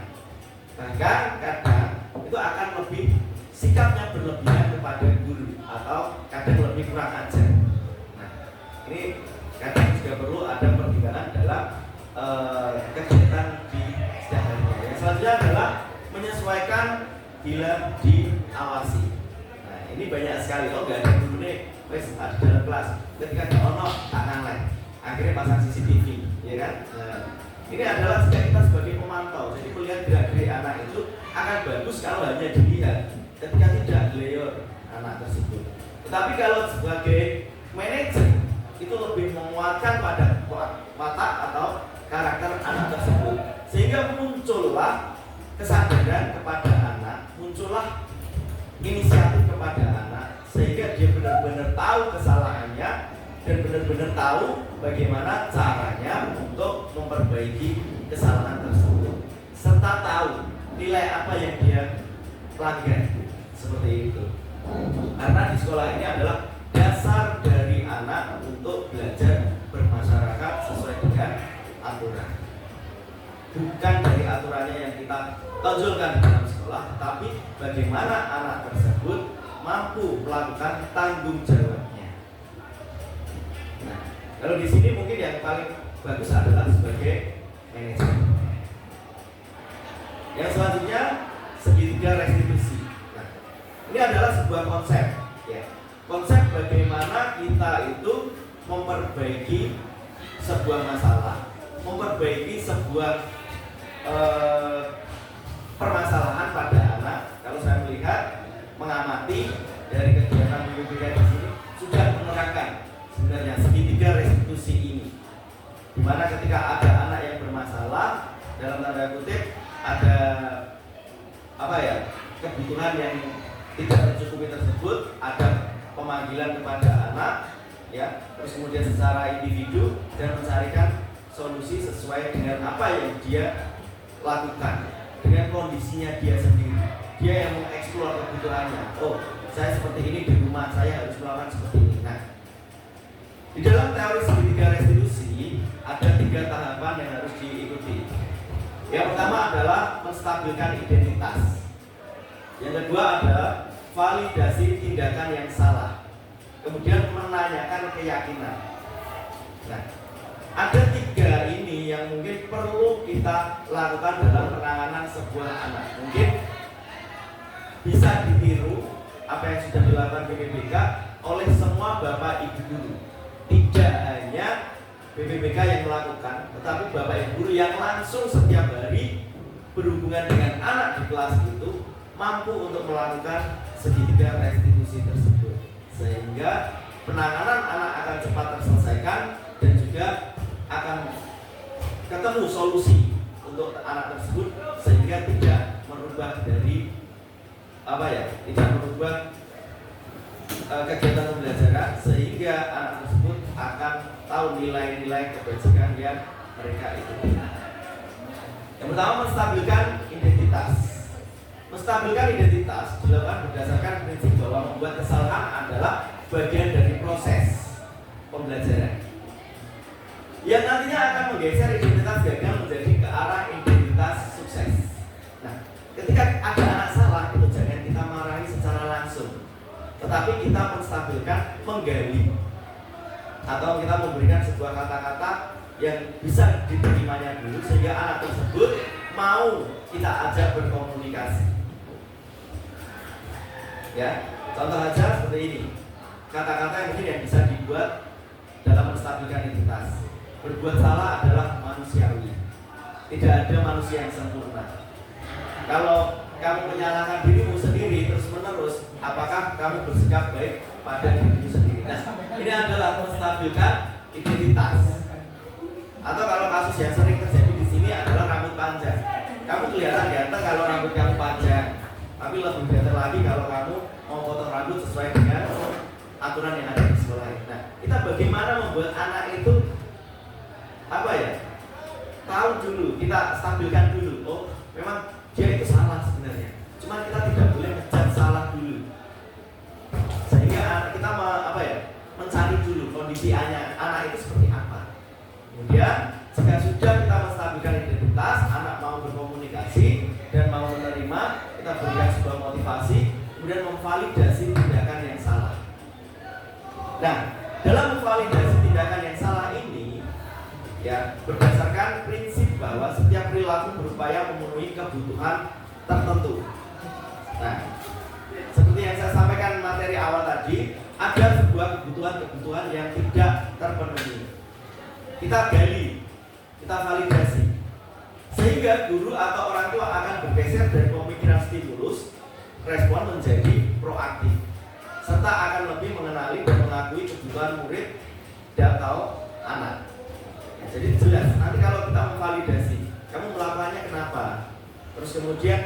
Bahkan kadang itu akan lebih sikapnya berlebihan kepada guru atau kadang lebih kurang ajar. Nah, ini kadang juga perlu ada pertimbangan dalam kegiatan di setiap harinya. Yang selanjutnya adalah menyesuaikan bila diawasi. Nah, ini banyak sekali. Oh, nggak ada guru nih, wes ada dalam kelas. Ketika ada ono, tak nanglet. Akhirnya pasang CCTV, ya kan? Nah, ini adalah jika kita sebagai pemantau. Jadi melihat gerak-gerik anak itu akan bagus kalau hanya dilihat. Ketika tidak lihat anak tersebut. Tetapi kalau sebagai manajer itu lebih menguatkan pada watak atau karakter anak tersebut, sehingga muncullah kesadaran kepada anak, muncullah inisiatif kepada anak, sehingga dia benar-benar tahu kesalahannya dan benar-benar tahu bagaimana caranya untuk memperbaiki kesalahan tersebut, serta tahu nilai apa yang dia pelajari. Seperti itu. Karena di sekolah ini adalah dasar dari anak untuk belajar bermasyarakat sesuai dengan aturan. Bukan dari aturannya yang kita tonjolkan di dalam sekolah, tapi bagaimana anak tersebut mampu melakukan tanggung jawabnya. Nah, kalau di sini mungkin yang paling bagus adalah sebagai manajer. Yang selanjutnya segitiga restitusi. Nah, ini adalah sebuah konsep, ya. Konsep bagaimana kita itu memperbaiki sebuah masalah, memperbaiki sebuah permasalahan pada anak. Kalau saya melihat, mengamati dari kegiatan BPK di sini sudah menerapkan sebenarnya segitiga restitusi ini, di mana ketika ada anak yang bermasalah, dalam tanda kutip ada apa ya, kebutuhan yang tidak tercukupi tersebut, ada pemanggilan kepada anak, ya, terus kemudian secara individu dan mencarikan solusi sesuai dengan apa yang dia lakukan, dengan kondisinya dia sendiri. Dia yang mengeksplor kebutuhannya. Oh, saya seperti ini di rumah, saya harus melakukan seperti ini. Nah, di dalam teori segitiga restitusi ada 3 tahapan yang harus diikuti. Yang pertama adalah menstabilkan identitas. Yang kedua adalah validasi tindakan yang salah. kemudian menanyakan keyakinan. Nah, ada 3 ini yang mungkin perlu kita lakukan dalam penanganan sebuah anak. Mungkin bisa ditiru apa yang sudah dilakukan BPBK oleh semua bapak ibu guru. Tidak hanya BPBK yang melakukan, tetapi bapak ibu guru yang langsung setiap hari berhubungan dengan anak di kelas itu mampu untuk melakukan segitiga restitusi tersebut, sehingga penanganan anak akan cepat terselesaikan dan juga akan ketemu solusi untuk anak tersebut, sehingga tidak merubah dari tidak merubah kegiatan pembelajaran, sehingga anak tersebut akan tahu nilai-nilai kebajikan yang mereka ikuti. Yang pertama, menstabilkan identitas. Menstabilkan identitas dilakukan berdasarkan prinsip bahwa membuat kesalahan adalah bagian dari proses pembelajaran yang nantinya akan menggeser identitas gagal menjadi ke arah identitas sukses. Nah, ketika ada anak salah, itu jangan kita marahi secara langsung, tetapi kita menstabilkan, menggali, atau kita memberikan sebuah kata-kata yang bisa diterimanya dulu, sehingga anak tersebut mau kita ajak berkomunikasi. Ya, contoh aja seperti ini. Kata-kata yang mungkin yang bisa dibuat dalam menstabilkan identitas. Berbuat salah adalah manusiawi. Tidak ada manusia yang sempurna. Kalau kamu menyalahkan dirimu sendiri terus menerus, apakah kamu bersikap baik pada dirimu sendiri? Nah, ini adalah menstabilkan identitas. Atau kalau kasus yang sering terjadi di sini adalah rambut panjang. Kamu kelihatan ganteng kalau rambut kamu panjang, tapi lebih ganteng lagi kalau kamu mau potong rambut sesuai dengan aturan yang ada di sekolah. Nah, kita bagaimana membuat anak itu tahu dulu, kita stabilkan dulu. Oh, memang dia itu salah sebenarnya. Cuma kita tidak boleh ngejat salah dulu. Sehingga anak kita mencari dulu kondisi anak itu seperti apa. Kemudian jika sudah kita menstabilkan identitas, anak mau berkomunikasi dan mau menerima, kita berikan sebuah motivasi, kemudian memvalidasi tindakan yang salah. Nah, dalam memvalidasi tindakan yang salah ini, ya, berdasarkan prinsip bahwa setiap perilaku berupaya memenuhi kebutuhan tertentu. Nah, seperti yang saya sampaikan materi awal tadi, ada sebuah kebutuhan yang tidak terpenuhi. Kita gali, kita validasi, sehingga guru atau orang tua akan bergeser dari pemikiran stimulus respon menjadi proaktif, serta akan lebih mengenali dan mengakui kebutuhan murid atau anak. Jadi jelas, nanti kalau kita memvalidasi, kamu melakukannya kenapa? Terus kemudian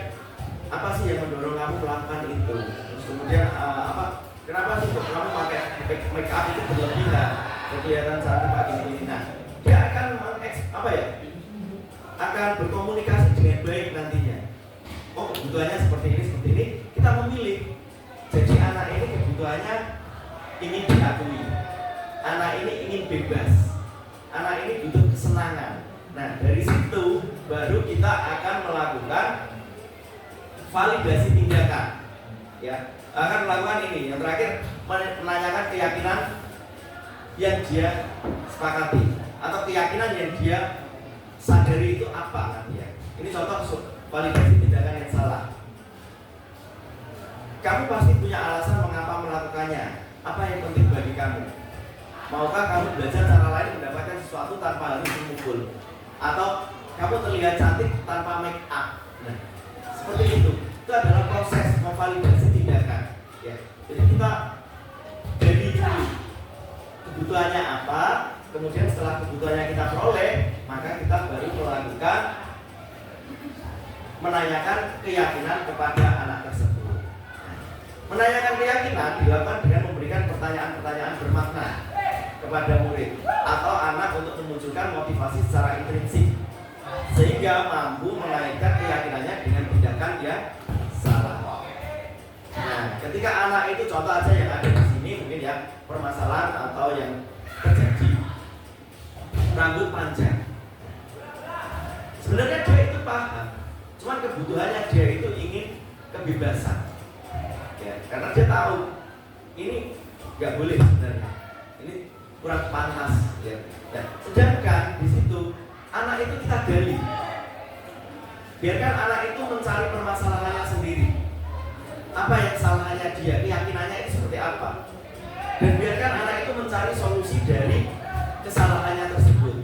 apa sih yang mendorong kamu melakukan itu? Terus kemudian kenapa sih kok kamu pakai make up itu berlebihan, kelihatan cantik pagi ini? Nah, dia akan akan berkomunikasi dengan baik nantinya. Oh, kebutuhannya seperti ini, kita memilih. Jadi anak ini kebutuhannya ingin diakui, anak ini ingin bebas, anak ini butuh kesenangan. Nah, dari situ baru kita akan melakukan validasi tindakan. Ya, akan melakukan ini. Yang terakhir, menanyakan keyakinan yang dia sepakati atau keyakinan yang dia sadari itu apa nanti ya. Ini contoh validasi tindakan yang salah. Kamu pasti punya alasan mengapa melakukannya. Apa yang penting bagi kamu? Maukah kamu belajar cara lain mendapatkan sesuatu tanpa harus memukul? Atau kamu terlihat cantik tanpa make up? Nah, seperti itu. Itu adalah proses memvalidasi tindakan. Ya. Jadi kita dari dulu kebutuhannya apa, kemudian setelah kebutuhannya kita peroleh, maka kita baru melakukan menanyakan keyakinan kepada anak tersebut. Menanyakan keyakinan dilakukan dengan memberikan pertanyaan-pertanyaan bermakna kepada murid atau anak untuk memunculkan motivasi secara intrinsik, sehingga mampu mengaitkan keyakinannya dengan tindakan yang salah. Nah, ketika anak itu, contoh aja yang ada di sini mungkin ya, permasalahan atau yang terjadi rambut panjang. Sebenarnya dia itu paham, cuman kebutuhannya dia itu ingin kebebasan. Ya, karena dia tahu ini nggak boleh sebenarnya. Ini kurang pantas ya. Nah, sedangkan di situ anak itu kita gali. Biarkan anak itu mencari permasalahannya sendiri. Apa yang salahnya dia, keyakinannya itu seperti apa. Dan biarkan anak itu mencari solusi dari kesalahannya tersebut.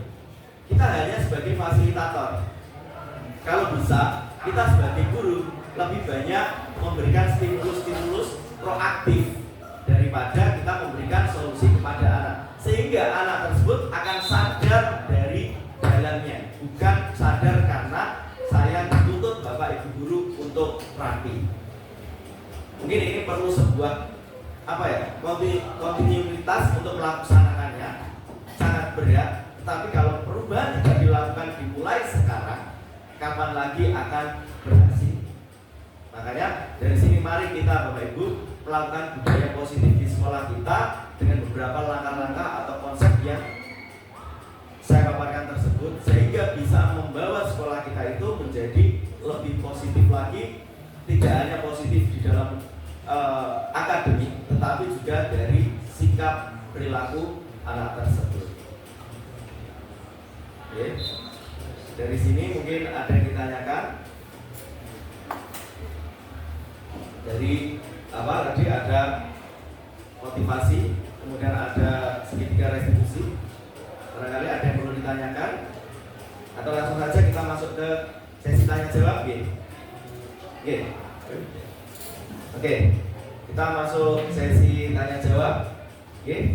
Kita hanya sebagai fasilitator. Kalau bisa, kita sebagai guru lebih banyak memberikan stimulus-stimulus proaktif daripada kita memberikan solusi kepada anak. Sehingga anak tersebut akan sadar dari dalamnya, bukan sadar karena saya dituntut Bapak Ibu guru untuk rapi. Mungkin ini perlu sebuah kontinuitas untuk melaksanakannya, sangat berat. Tapi kalau perubahan tidak dilakukan dimulai sekarang, kapan lagi akan berhasil? Makanya dari sini mari kita Bapak Ibu melakukan budaya positif di sekolah kita dengan beberapa langkah-langkah atau konsep yang saya paparkan tersebut, sehingga bisa membawa sekolah kita itu menjadi lebih positif lagi, tidak hanya positif di dalam akademik, tetapi juga dari sikap perilaku anak tersebut. Oke. Dari sini mungkin ada yang ditanyakan. Dari tadi ada motivasi, kemudian ada segitiga restitusi. Barangkali ada yang perlu ditanyakan, atau langsung saja kita masuk ke sesi tanya jawab, Oke, kita masuk sesi tanya jawab.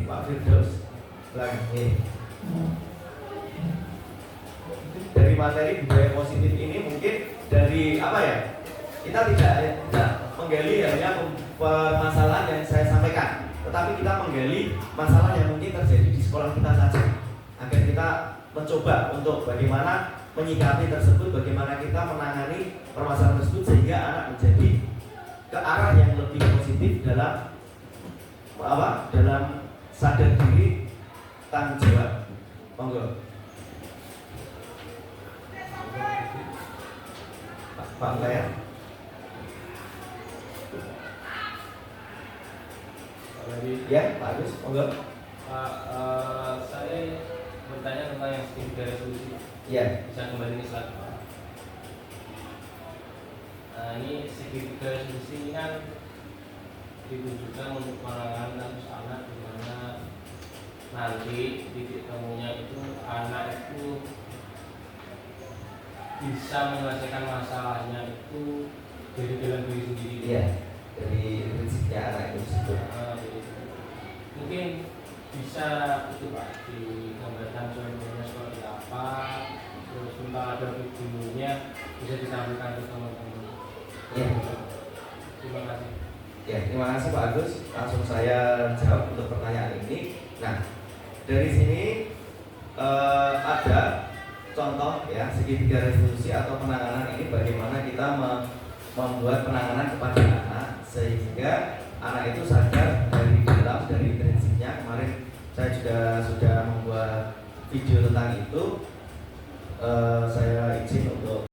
Pak Firdaus, silakan. Dari materi budaya positif ini mungkin dari kita tidak menggali hanya permasalahan yang saya sampaikan, tetapi kita menggali masalah yang mungkin terjadi di sekolah kita saja, agar kita mencoba untuk bagaimana menyikapi tersebut, bagaimana kita menangani permasalahan tersebut sehingga anak menjadi ke arah yang lebih positif dalam sadar diri, tanggung jawab. Monggo. Pak saya. Ya, Pak Agus, monggo. Pak, saya bertanya tentang yang segitiga resolusi. Ya. Bisa kembali ke slide. Nah, ini segitiga resolusi ini kan ditujukan untuk menangani kasus anak di mana nanti titik temunya itu anak itu bisa menyelesaikan masalahnya itu dari dalam diri sendiri. Iya, dari prinsipnya anak itu tersebut. Mungkin bisa itu Pak digambarkan contohnya seperti apa, terus tentang ada videonya bisa ditampilkan ke teman-teman. Iya. Terima kasih. Ya, terima kasih Pak Agus. Langsung saya jawab untuk pertanyaan ini. Nah, dari sini ada contoh ya segitiga resolusi atau penanganan ini bagaimana kita membuat penanganan kepada anak sehingga anak itu sadar dari prinsipnya. Kemarin saya juga sudah membuat video tentang itu. Saya izin untuk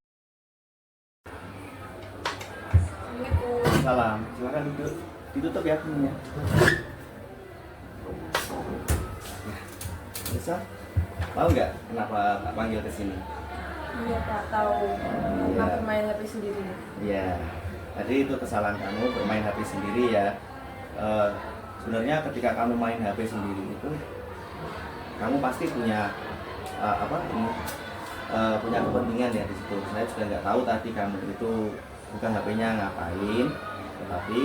salam, silakan duduk. Ditutup ya pintunya. Bisa? Tahu nggak kenapa tak panggil ke sini? Iya Pak, tahu karena bermain HP sendiri. Iya. Tadi itu kesalahan kamu bermain HP sendiri ya. Sebenarnya ketika kamu main HP sendiri itu, kamu pasti punya punya kepentingan ya di situ. Saya juga nggak tahu tadi kamu itu buka HP-nya ngapain, tetapi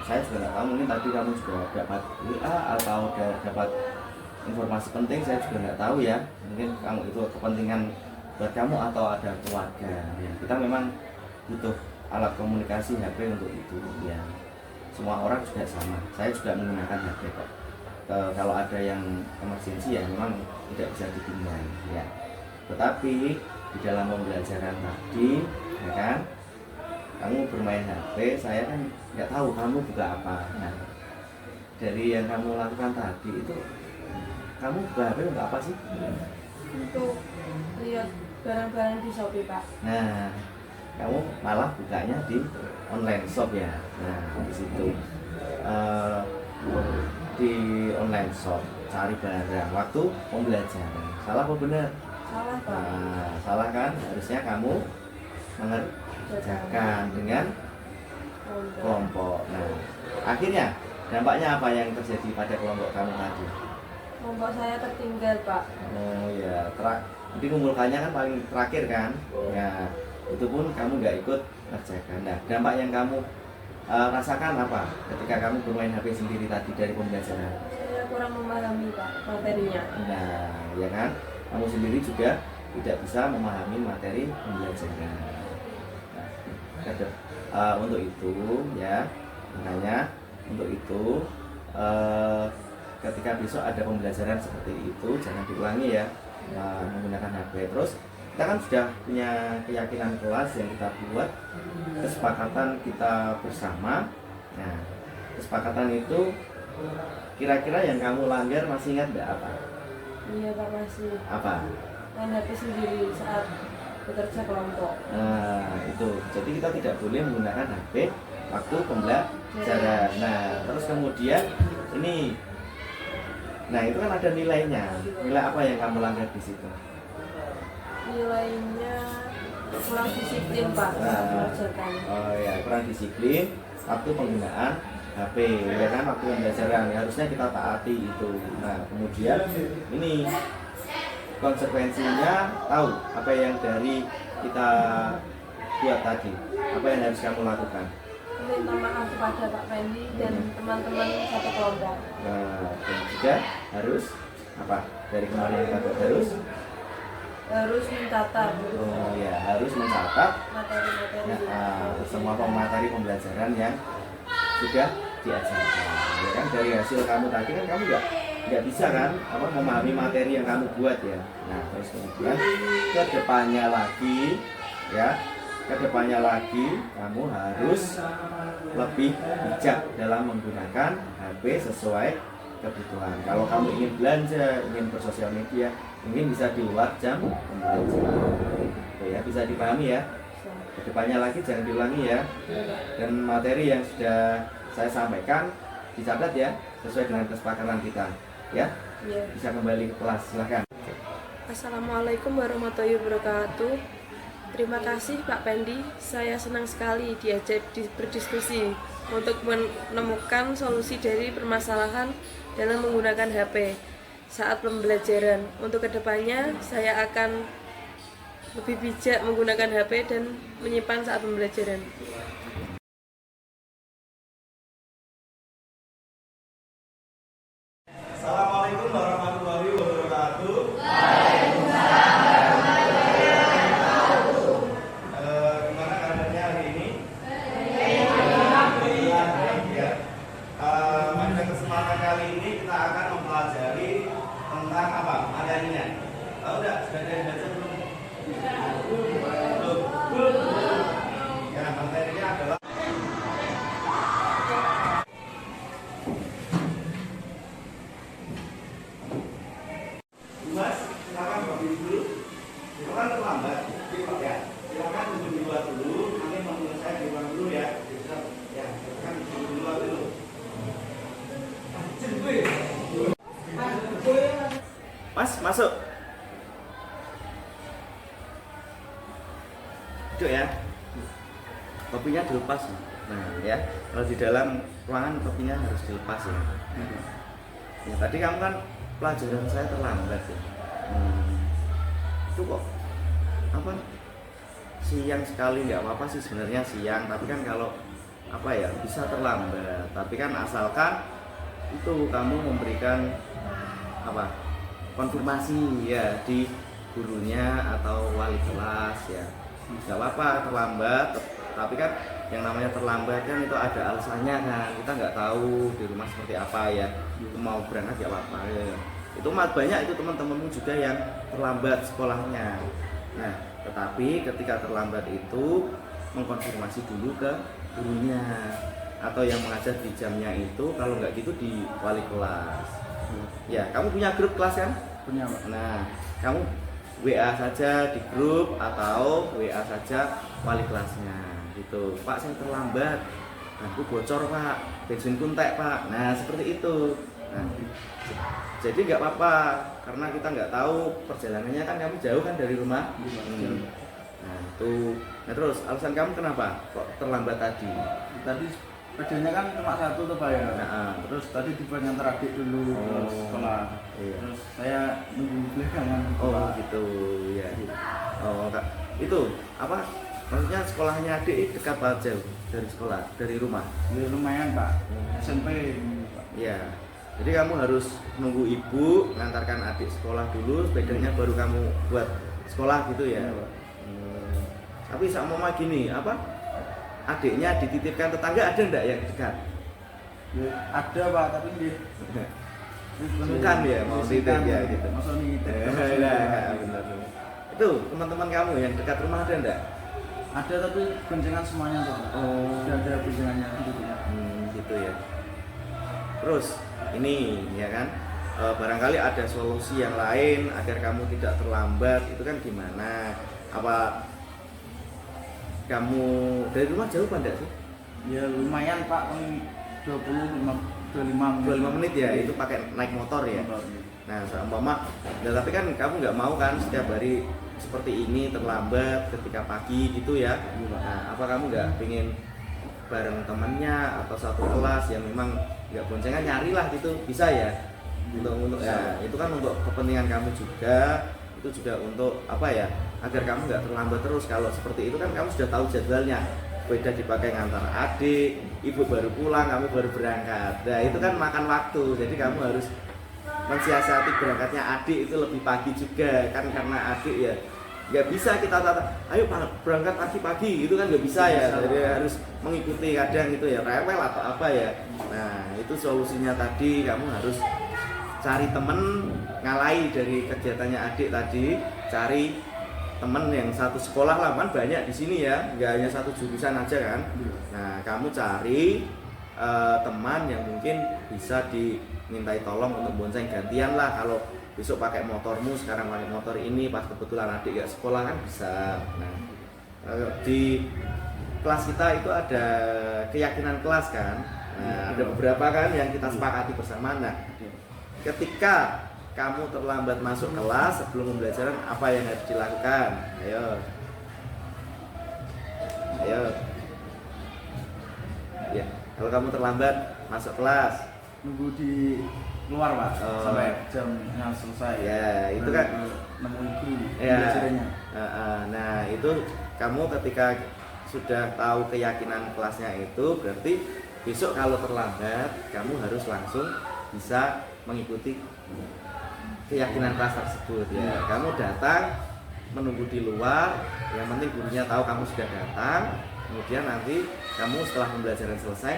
saya juga nggak tahu mungkin tadi kamu juga dapat WA atau dapat informasi penting, saya juga nggak tahu ya. Mungkin kamu itu kepentingan buat kamu atau ada keluarga. Ya, kita memang butuh alat komunikasi HP untuk itu ya. Semua orang juga sama. Saya juga menggunakan HP kok. Kalau ada yang emergensi ya memang tidak bisa ditinggal ya. Tetapi di dalam pembelajaran tadi ya kan, kamu bermain HP, saya kan nggak tahu kamu buka apa. Nah, dari yang kamu lakukan tadi itu, kamu buka HP untuk apa sih? Untuk lihat barang-barang di Shopee Pak. Nah, kamu malah bukanya di online shop ya. Nah, di situ di online shop cari barang waktu pembelajaran. Salah apa benar? Salah Pak. Nah, salah kan? Harusnya kamu mengerjakan dengan kelompok. Nah, akhirnya dampaknya apa yang terjadi pada kelompok kamu tadi? Kelompok saya tertinggal Pak. Oh ya, jadi kumpulkannya kan paling terakhir kan? Ya, itu pun kamu nggak ikut kerjakan. Nah, dampak yang kamu rasakan apa ketika kamu bermain HP sendiri tadi dari pembelajaran? Saya kurang memahami Pak materinya. Nah, ya kan? Kamu sendiri juga tidak bisa memahami materi pembelajaran. Nah, untuk itu ya, makanya untuk itu ketika besok ada pembelajaran seperti itu jangan diulangi ya, menggunakan HP. Terus kita kan sudah punya keyakinan kelas yang kita buat, kesepakatan kita bersama. Nah, kesepakatan itu kira-kira yang kamu langgar masih ingat nggak apa? Iya Pak, masih. Apa? Main HP sendiri saat bekerja kelompok. Nah, itu. Jadi kita tidak boleh menggunakan HP waktu pembelajaran. Nah, terus kemudian ini, nah itu kan ada nilainya. Nilai apa yang kamu langgar di situ? Nilainya kurang disiplin Pak saat mengerjakan. Oh ya, kurang disiplin waktu penggunaan HP, ya kan, waktu pembelajaran. Harusnya kita taati itu. Nah, kemudian ini konsekuensinya tahu apa yang dari kita buat tadi, apa yang harus kamu lakukan. Minta maaf kepada Pak Pendi dan teman-teman satu kelompok. Nah, dan juga harus apa dari kemarin yang kita buat Harus mencatat oh ya, harus mencatat materi-materi. semua materi pembelajaran yang sudah diajarkan. Ya kan, dari hasil kamu tadi kan kamu nggak bisa kan apa memahami materi yang kamu buat ya. Nah, terus kemudian kedepannya lagi kamu harus lebih bijak dalam menggunakan HP sesuai kebutuhan. Kalau kamu ingin belanja, ingin bersosial media, mungkin bisa diulang jam pembelajaran. Oke ya, bisa dipahami ya. Kedepannya lagi jangan diulangi ya. Dan materi yang sudah saya sampaikan dicatat ya, sesuai dengan kesepakatan kita. Ya, Iya. bisa kembali ke kelas, silahkan. Assalamualaikum warahmatullahi wabarakatuh. Terima kasih Pak Pendi, saya senang sekali diajak berdiskusi untuk menemukan solusi dari permasalahan dalam menggunakan HP saat pembelajaran. Untuk kedepannya saya akan lebih bijak menggunakan HP dan menyimpan saat pembelajaran. Assalamualaikum warahmatullahi wabarakatuh. Gimana kabarnya hari ini? Alhamdulillah baik ya. Pada kesempatan kali ini kita akan mempelajari tentang apa materinya. Tahu nggak? Sudah ada yang baca belum? Belum. Ya, materinya adalah Mas, silakan berdiri dulu. Silakan terlambat. Ya, silakan duduk di luar dulu. Nanti menurut saya di luar dulu ya. Ya, silakan duduk di luar dulu. Mas, masuk. Duduk ya. Kopinya dilepas. Nah, ya. Kalau di dalam ruangan kopinya harus dilepas ya. Ya, tadi kamu kan pelajaran saya terlambat ya. Itu kok apa siang sekali, nggak apa-apa sih sebenarnya siang, tapi kan kalau apa ya bisa terlambat, tapi kan asalkan itu kamu memberikan apa konfirmasi ya di gurunya atau wali kelas ya, nggak apa-apa terlambat, tapi kan yang namanya terlambat kan itu ada alasannya kan, kita nggak tahu di rumah seperti apa ya, itu mau berangkat ya apa ya. Itu banyak itu teman-temanmu juga yang terlambat sekolahnya. Nah, tetapi ketika terlambat itu mengkonfirmasi dulu ke gurunya atau yang mengajar di jamnya itu, kalau nggak gitu di wali kelas. Ya, kamu punya grup kelas kan? Punya Pak. Nah, kamu WA saja di grup atau WA saja wali kelasnya gitu. Pak, saya terlambat, aku bocor Pak. bensin kuntek Pak. Nah seperti itu. Nah, jadi nggak apa-apa karena kita nggak tahu perjalanannya kan kamu jauh kan dari rumah. Nah itu. Nah terus alasan kamu kenapa kok terlambat tadi? Tadi pedenya kan cuma satu tuh Pak ya. Nah, Terus tadi tiba ngantar adik dulu ke sekolah. Iya. Terus saya nunggu belakangan. Oh gitu ya. Oh Kak, itu apa? Maksudnya sekolahnya adik dekat banget jauh dari sekolah, dari rumah. Ya, lumayan Pak. SMP. Pak. Iya. Jadi kamu harus nunggu ibu ngantarkan adik sekolah dulu, sepedanya baru kamu buat sekolah gitu ya. Iya, Pak. Tapi sama gini, apa? Adiknya dititipkan tetangga ada enggak yang dekat? Ya, ada Pak, tapi dia Bukan ya, mau titip ya gitu. Masa nitip. Nah, benar. Itu teman-teman kamu yang dekat rumah ada enggak? Ada tapi goncengan semuanya tuh. Oh. Sudah ada goncengannya gitu ya. Gitu ya. Terus ini ya kan barangkali ada solusi yang lain agar kamu tidak terlambat itu kan gimana? Apa kamu dari rumah jauh apa enggak sih? Ya lumayan Pak, paling 25 menit ya, itu pakai naik motor ya. Nah, seumpama, nah, tapi kan kamu nggak mau kan setiap hari seperti ini terlambat ketika pagi gitu ya. Nah, apa kamu nggak pengen bareng temennya atau satu kelas yang memang nggak boncengan nyarilah gitu, bisa ya? Untuk ya, itu kan untuk kepentingan kamu juga, itu juga untuk apa ya? Agar kamu nggak terlambat terus. Kalau seperti itu kan kamu sudah tahu jadwalnya. Beda dipakai ngantar adik, ibu baru pulang, kamu baru berangkat. Nah itu kan makan waktu, jadi kamu harus mensiasati berangkatnya adik itu lebih pagi juga kan karena adik ya nggak bisa kita tata, ayo berangkat pagi-pagi itu kan nggak bisa ya, jadi harus mengikuti kadang itu ya rewel atau apa ya. Nah itu solusinya tadi kamu harus cari temen ngalahi dari kegiatannya adik tadi, cari temen yang satu sekolah lah kan banyak di sini ya, nggak hanya satu jurusan aja kan. Nah kamu cari teman yang mungkin bisa dimintai tolong untuk bonceng gantian lah. Kalau besok pakai motormu, sekarang pakai motor ini, pas kebetulan adik nggak sekolah kan bisa. Nah di kelas kita itu ada keyakinan kelas kan. Nah ada beberapa kan yang kita sepakati bersama. Nah ketika kamu terlambat masuk kelas sebelum pembelajaran, apa yang harus dilakukan? Ayo. Ya, kalau kamu terlambat masuk kelas, nunggu di luar Pak sampai jamnya selesai. Ya, itu kan nemuin guru ya. pembelajarannya. Nah, itu kamu ketika sudah tahu keyakinan kelasnya itu, berarti besok kalau terlambat, kamu harus langsung bisa mengikuti keyakinan kelas tersebut ya. Kamu datang menunggu di luar, yang penting gurunya tahu kamu sudah datang. Kemudian nanti kamu setelah pembelajaran selesai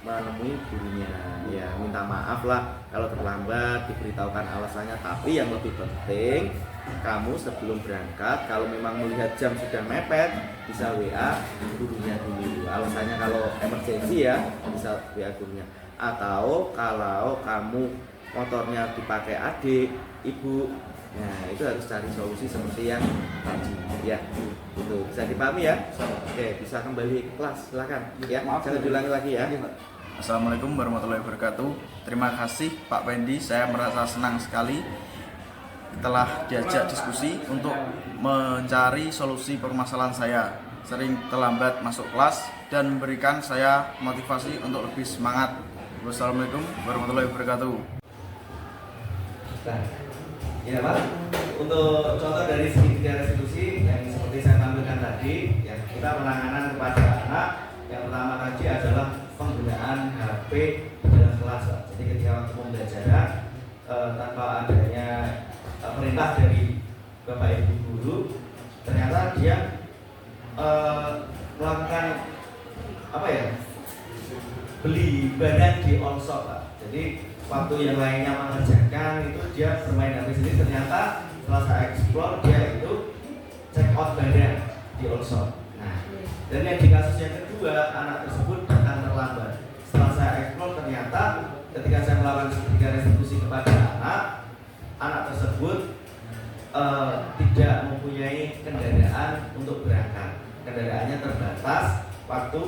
menemui gurunya ya, minta maaf lah kalau terlambat, diberitahukan alasannya. Tapi yang lebih penting, kamu sebelum berangkat kalau memang melihat jam sudah mepet, bisa WA gurunya dulu. Alasannya kalau emergensi ya, bisa WA gurunya. Atau kalau kamu motornya dipakai adik, ibu, nah itu harus cari solusi seperti yang tadi ya. Itu bisa dipahami ya. Oke, bisa kembali ke kelas, silakan ya. Jangan diulangi lagi ya. Assalamualaikum warahmatullahi wabarakatuh. Terima kasih Pak Pendi, saya merasa senang sekali telah diajak diskusi untuk mencari solusi permasalahan saya sering terlambat masuk kelas dan memberikan saya motivasi untuk lebih semangat. Wassalamualaikum warahmatullahi wabarakatuh. Nah, ya Pak, untuk contoh dari segitiga restitusi yang seperti saya tampilkan tadi, ya kita penanganan kepada anak yang pertama tadi adalah penggunaan HP dalam kelas Pak. Jadi ketika waktu pembelajaran tanpa adanya perintah dari Bapak Ibu guru, ternyata dia melakukan apa ya, beli barang di on-shop Pak. Jadi waktu yang lainnya mengerjakan itu dia bermain HP sendiri, ternyata setelah saya explore dia itu check out barang di on-shop. Nah, dan yang di kasus yang kedua, anak tersebut datang terlambat. Setelah saya explore ternyata ketika saya melakukan segitiga restitusi kepada anak tersebut tidak mempunyai kendaraan untuk berangkat. Kendaraannya terbatas waktu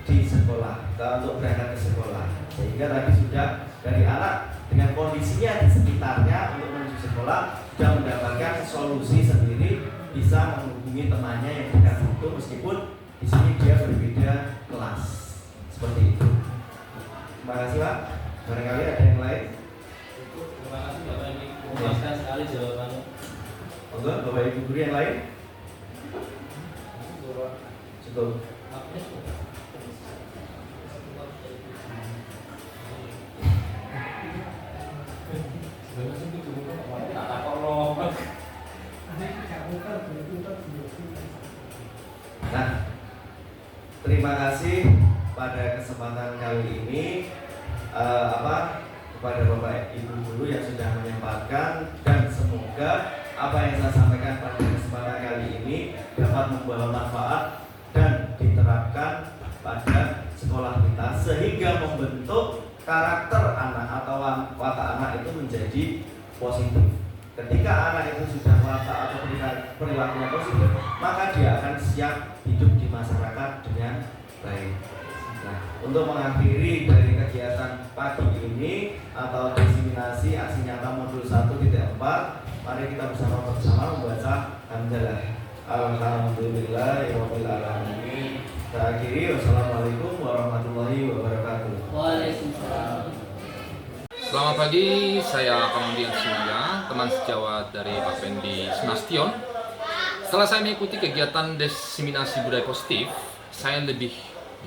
di sekolah, untuk berangkat ke sekolah. Sehingga tadi sudah dari anak dengan kondisinya di sekitarnya untuk menuju sekolah sudah mendapatkan solusi sendiri, bisa menghubungi temannya yang dekat itu meskipun di sini dia berbeda kelas. Seperti itu. Terima kasih Pak. Barangkali ada yang lain? Terima kasih Bapak ini memuaskan sekali jawabannya. Monggo Bapak Ibu guru yang lain? Cukup. Nah, terima kasih pada kesempatan kali ini kepada Bapak Ibu guru yang sudah menyempatkan, dan semoga apa yang saya sampaikan pada kesempatan kali ini dapat membawa manfaat dan diterapkan pada sekolah kita sehingga membentuk karakter anak atau watak anak itu menjadi positif. Ketika anak itu sudah watak atau perilakunya positif, maka dia akan siap hidup di masyarakat dengan baik. Nah, untuk mengakhiri dari kegiatan pagi ini atau diseminasi aksi nyata modul 1.4, mari kita bersama-sama membaca hamdalah. Alhamdulillahirabbil alamin. Terakhiri, wassalamualaikum warahmatullahi wabarakatuh. Waalaikumsalam. Selamat pagi, saya Pamudian Surya, teman sejawat dari Pak Pendi Sunastion. Setelah saya mengikuti kegiatan diseminasi budaya positif, saya lebih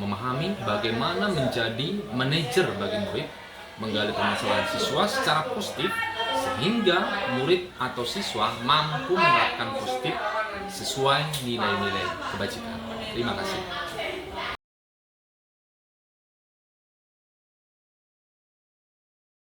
memahami bagaimana menjadi manajer bagi murid, menggali permasalahan siswa secara positif, sehingga murid atau siswa mampu menerapkan positif sesuai nilai-nilai kebajikan. Terima kasih.